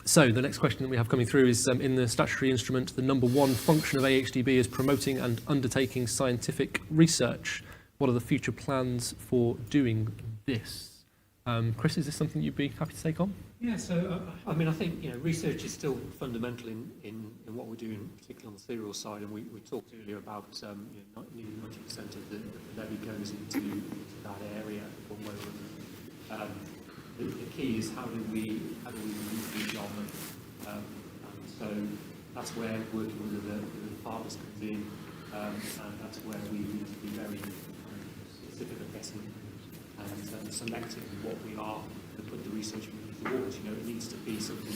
So the next question that we have coming through is, in the statutory instrument, the number one function of AHDB is promoting and undertaking scientific research. What are the future plans for doing this? Chris, is this something you'd be happy to take on? Yeah, so I mean, I think, you know, research is still fundamental in what we're doing, particularly on the cereal side, and we talked earlier about nearly 90% of the levy goes into that area one way or another. The key is how do we move the job, and so that's where working with the farmers comes in, and that's where we need to be very specific, I guess, and selective in what we are to put the research moving forward. You know, it needs to be something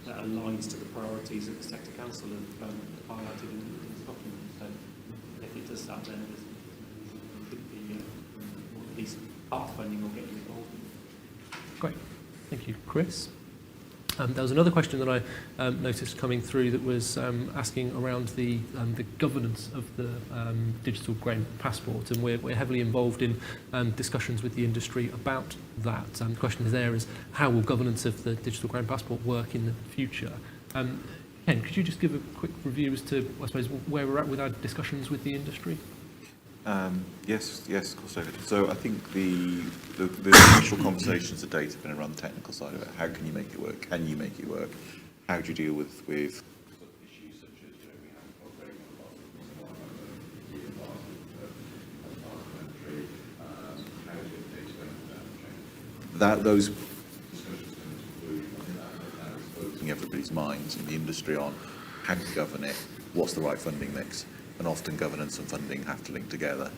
that aligns to the priorities that the Sector Council have highlighted in this document. So if it does that, then there should be at least part funding or getting involved in. Great. Thank you, Chris. There was another question that I noticed coming through that was asking around the governance of the digital grain passport, and we're heavily involved in discussions with the industry about that. The question there is, how will governance of the digital grain passport work in the future? Ken, could you just give a quick review as to, I suppose, where we're at with our discussions with the industry? Yes, of course, David. So I think the initial conversations to date have been around the technical side of it. How can you make it work? Can you make it work? How do you deal with issues such as, we haven't got very good how do you get data those discussions in everybody's minds in the industry on how to govern it, what's the right funding mix. And often governance and funding have to link together.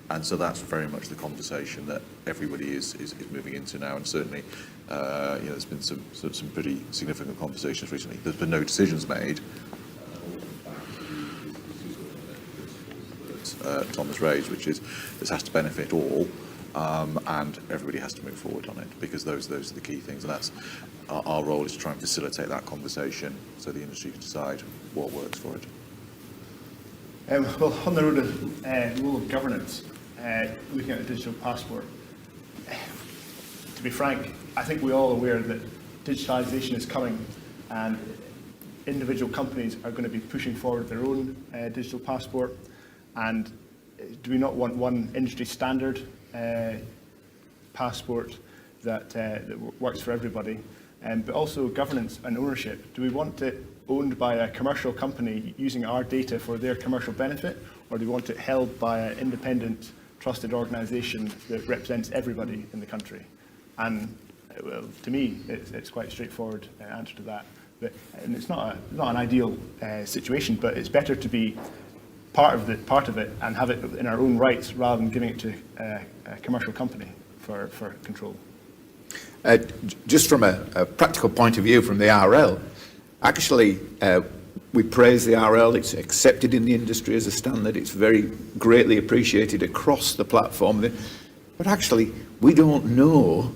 And so that's very much the conversation that everybody is moving into now. And certainly, there's been some pretty significant conversations recently. There's been no decisions made. Tom has raised, which is this has to benefit all, and everybody has to move forward on it, because those are the key things. And that's our role, is to try and facilitate that conversation so the industry can decide what works for it. Well, on the role of governance, looking at a digital passport. To be frank, I think we're all aware that digitalisation is coming, and individual companies are going to be pushing forward their own digital passport. And do we not want one industry standard passport that works for everybody? But also governance and ownership. Do we want it owned by a commercial company using our data for their commercial benefit, or do we want it held by an independent, trusted organisation that represents everybody in the country? And well, to me, it's quite a straightforward answer to that. And it's not an ideal situation, but it's better to be part of it and have it in our own rights rather than giving it to a commercial company for control. Just from a practical point of view from the RL, actually we praise the RL, it's accepted in the industry as a standard, it's very greatly appreciated across the platform, but actually we don't know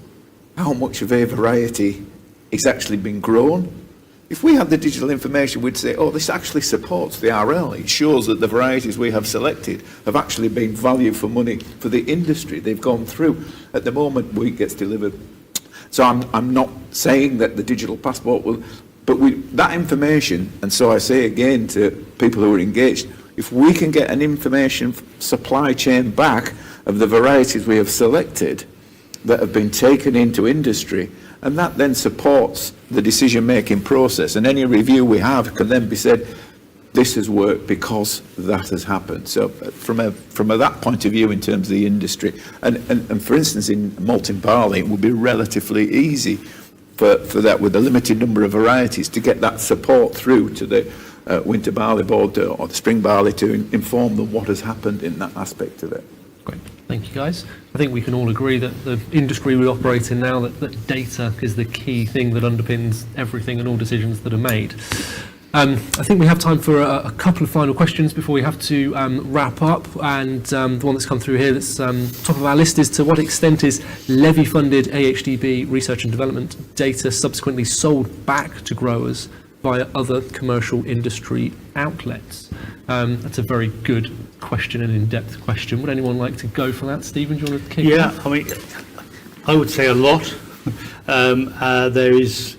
how much of a variety is actually being grown. If we had the digital information, we'd say, oh, this actually supports the RL. It shows that the varieties we have selected have actually been value for money for the industry. They've gone through. At the moment, wheat gets delivered. So I'm not saying that the digital passport will, but that information, and so I say again to people who are engaged, if we can get an information supply chain back of the varieties we have selected that have been taken into industry, and that then supports the decision-making process, and any review we have can then be said, this has worked because that has happened. So from that point of view in terms of the industry, and for instance in malting barley, it would be relatively easy for that, with a limited number of varieties, to get that support through to the winter barley board or the spring barley to inform them what has happened in that aspect of it. Great, thank you guys. I think we can all agree that the industry we operate in now, that data is the key thing that underpins everything and all decisions that are made. I think we have time for a couple of final questions before we have to wrap up, and the one that's come through here that's top of our list is, to what extent is levy-funded AHDB research and development data subsequently sold back to growers via other commercial industry outlets? That's a very good question, an in-depth question. Would anyone like to go for that? Stephen, do you want to kick off? I mean, I would say a lot. There's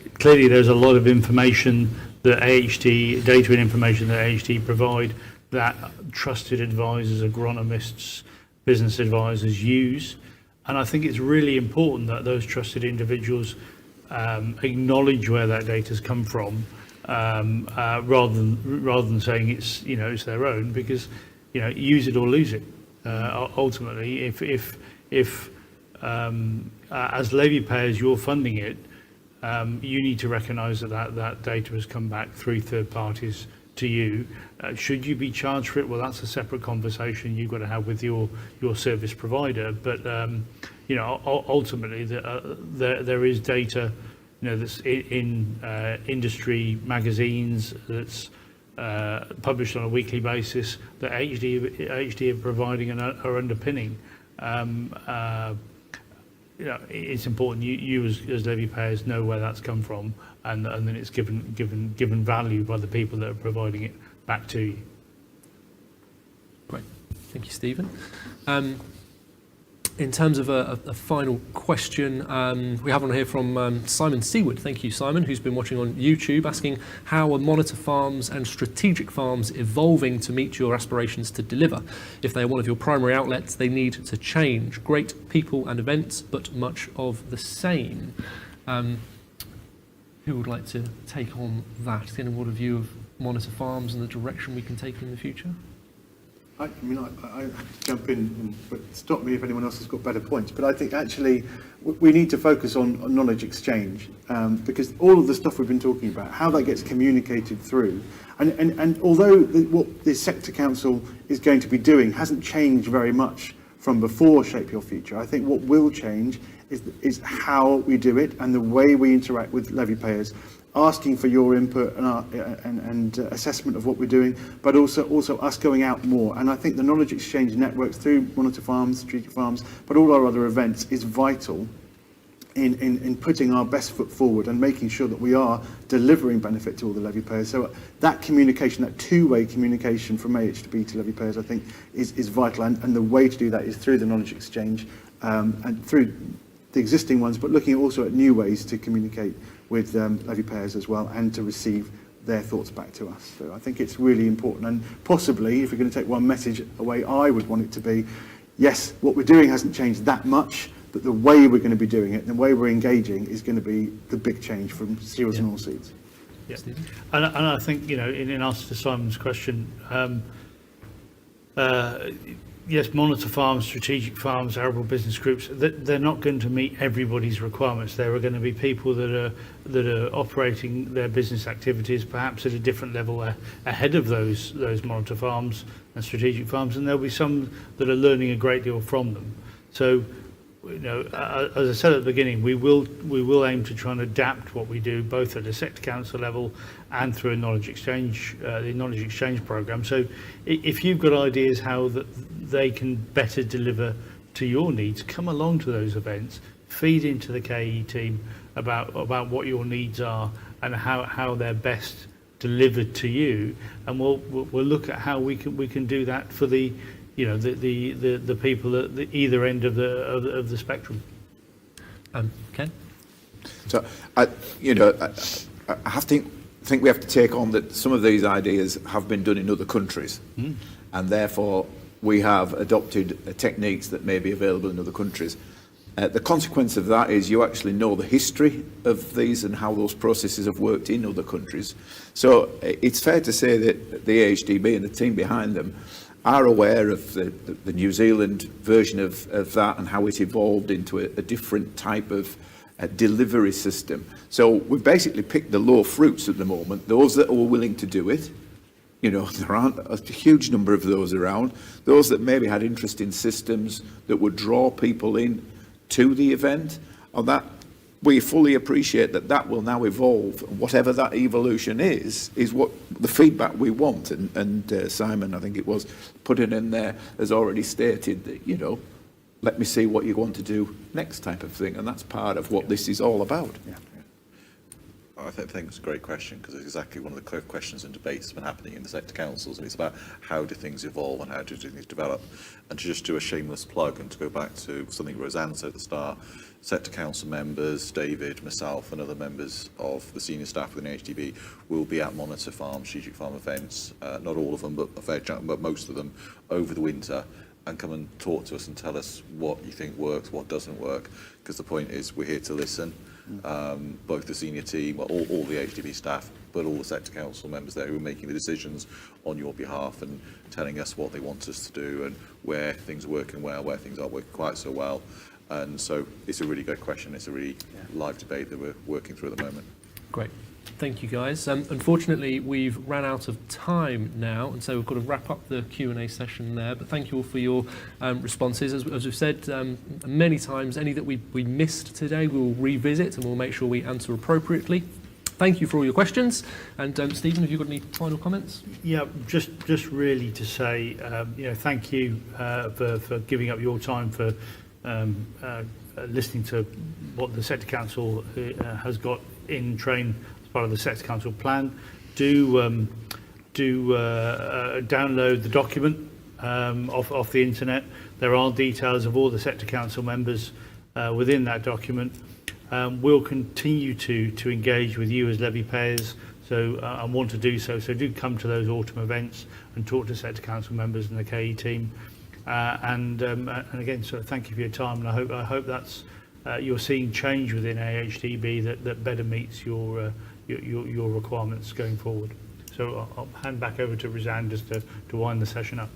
a lot of information that data and information that AHD provide that trusted advisors, agronomists, business advisors use. And I think it's really important that those trusted individuals acknowledge where that data's come from, rather than saying it's their own, because use it or lose it. Ultimately, if as levy payers you're funding it, you need to recognise that data has come back through third parties to you. Should you be charged for it? Well, that's a separate conversation you've got to have with your service provider. But ultimately, there is data, that's in industry magazines, that's published on a weekly basis, that AHD are providing and are underpinning. It's important you as levy payers know where that's come from, and then it's given value by the people that are providing it back to you. Great, thank you, Stephen. In terms of a final question, we have one here from Simon Seaward. Thank you, Simon, who's been watching on YouTube, asking, how are monitor farms and strategic farms evolving to meet your aspirations to deliver? If they are one of your primary outlets, they need to change. Great people and events, but much of the same. Who would like to take on that? Is anyone a view of monitor farms and the direction we can take in the future? I have to jump in, but stop me if anyone else has got better points. But I think actually we need to focus on knowledge exchange, because all of the stuff we've been talking about, how that gets communicated through, and although what the Sector Council is going to be doing hasn't changed very much from before Shape Your Future, I think what will change is how we do it and the way we interact with levy payers, asking for your input and assessment of what we're doing, but also us going out more. And I think the knowledge exchange networks through monitor farms, strategic farms, but all our other events is vital in putting our best foot forward and making sure that we are delivering benefit to all the levy payers. So that communication, that two-way communication from AHDB to levy payers, I think is vital. And the way to do that is through the knowledge exchange and through the existing ones, but looking also at new ways to communicate with levy payers as well and to receive their thoughts back to us. So I think it's really important. And possibly, if we're going to take one message away, I would want it to be, yes, what we're doing hasn't changed that much, but the way we're going to be doing it, the way we're engaging is going to be the big change from cereals and oilseeds. Yeah. And I think, you know, in answer to Simon's question, yes, monitor farms, strategic farms, arable business groups, they're not going to meet everybody's requirements. There are going to be people that are operating their business activities perhaps at a different level ahead of those monitor farms and strategic farms, and there'll be some that are learning a great deal from them. So, you know, as I said at the beginning, we will aim to try and adapt what we do both at the sector council level and through a knowledge exchange, the knowledge exchange program. So if you've got ideas how they can better deliver to your needs, come along to those events, feed into the KE team about what your needs are and how they're best delivered to you, and we'll look at how we can do that for the, you know, the people at the either end of the spectrum. Ken? So, I have to think we have to take on that some of these ideas have been done in other countries, and therefore we have adopted techniques that may be available in other countries. The consequence of that is you actually know the history of these and how those processes have worked in other countries. So it's fair to say that the AHDB and the team behind them are aware of the New Zealand version of that and how it evolved into a different type of delivery system. So we've basically picked the low fruits at the moment, those that are willing to do it. You know, there aren't a huge number of those around. Those that maybe had interest in systems that would draw people in to the event, and that we fully appreciate that will now evolve. Whatever that evolution is what the feedback we want. And Simon, I think it was, put it in there, has already stated that, you know, let me see what you want to do next type of thing. And that's part of what this is all about. Yeah. I think it's a great question, because it's exactly one of the questions and debates that's been happening in the sector councils, and it's about how do things evolve and how do things develop. And to just do a shameless plug and to go back to something Roseanne said at the start, sector council members, David, myself and other members of the senior staff within HDB will be at monitor farm, strategic farm events, not all of them, but a fair chunk, but most of them, over the winter, and come and talk to us and tell us what you think works, what doesn't work, because the point is we're here to listen. Both the senior team, all the HDB staff, but all the sector council members there who are making the decisions on your behalf and telling us what they want us to do and where things are working well, where things aren't working quite so well. And so it's a really good question. It's a really live debate that we're working through at the moment. Great. Thank you, guys. Unfortunately, we've ran out of time now, and so we've got to wrap up the Q&A session there. But thank you all for your responses. As we've said many times, any that we missed today, we'll revisit and we'll make sure we answer appropriately. Thank you for all your questions. And Stephen, have you got any final comments? Yeah, just really to say, you know, thank you for giving up your time for listening to what the Sector Council has got in train as part of the Sector Council plan. Do download the document off the internet. There are details of all the Sector Council members within that document. We'll continue to engage with you as levy payers, so and want to do so. So do come to those autumn events and talk to Sector Council members and the KE team. And again, so thank you for your time, and I hope that's you're seeing change within AHDB that better meets your requirements going forward. So I'll hand back over to Roseanne just to wind the session up.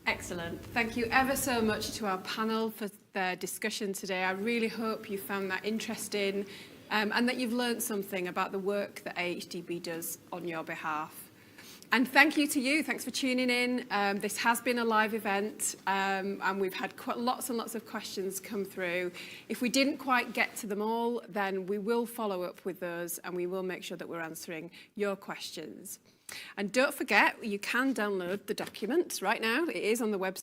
Excellent. Thank you ever so much to our panel for their discussion today. I really hope you found that interesting and that you've learned something about the work that AHDB does on your behalf. And thank you to you. Thanks for tuning in. This has been a live event, and we've had lots and lots of questions come through. If we didn't quite get to them all, then we will follow up with those, and we will make sure that we're answering your questions. And don't forget, you can download the document right now. It is on the website.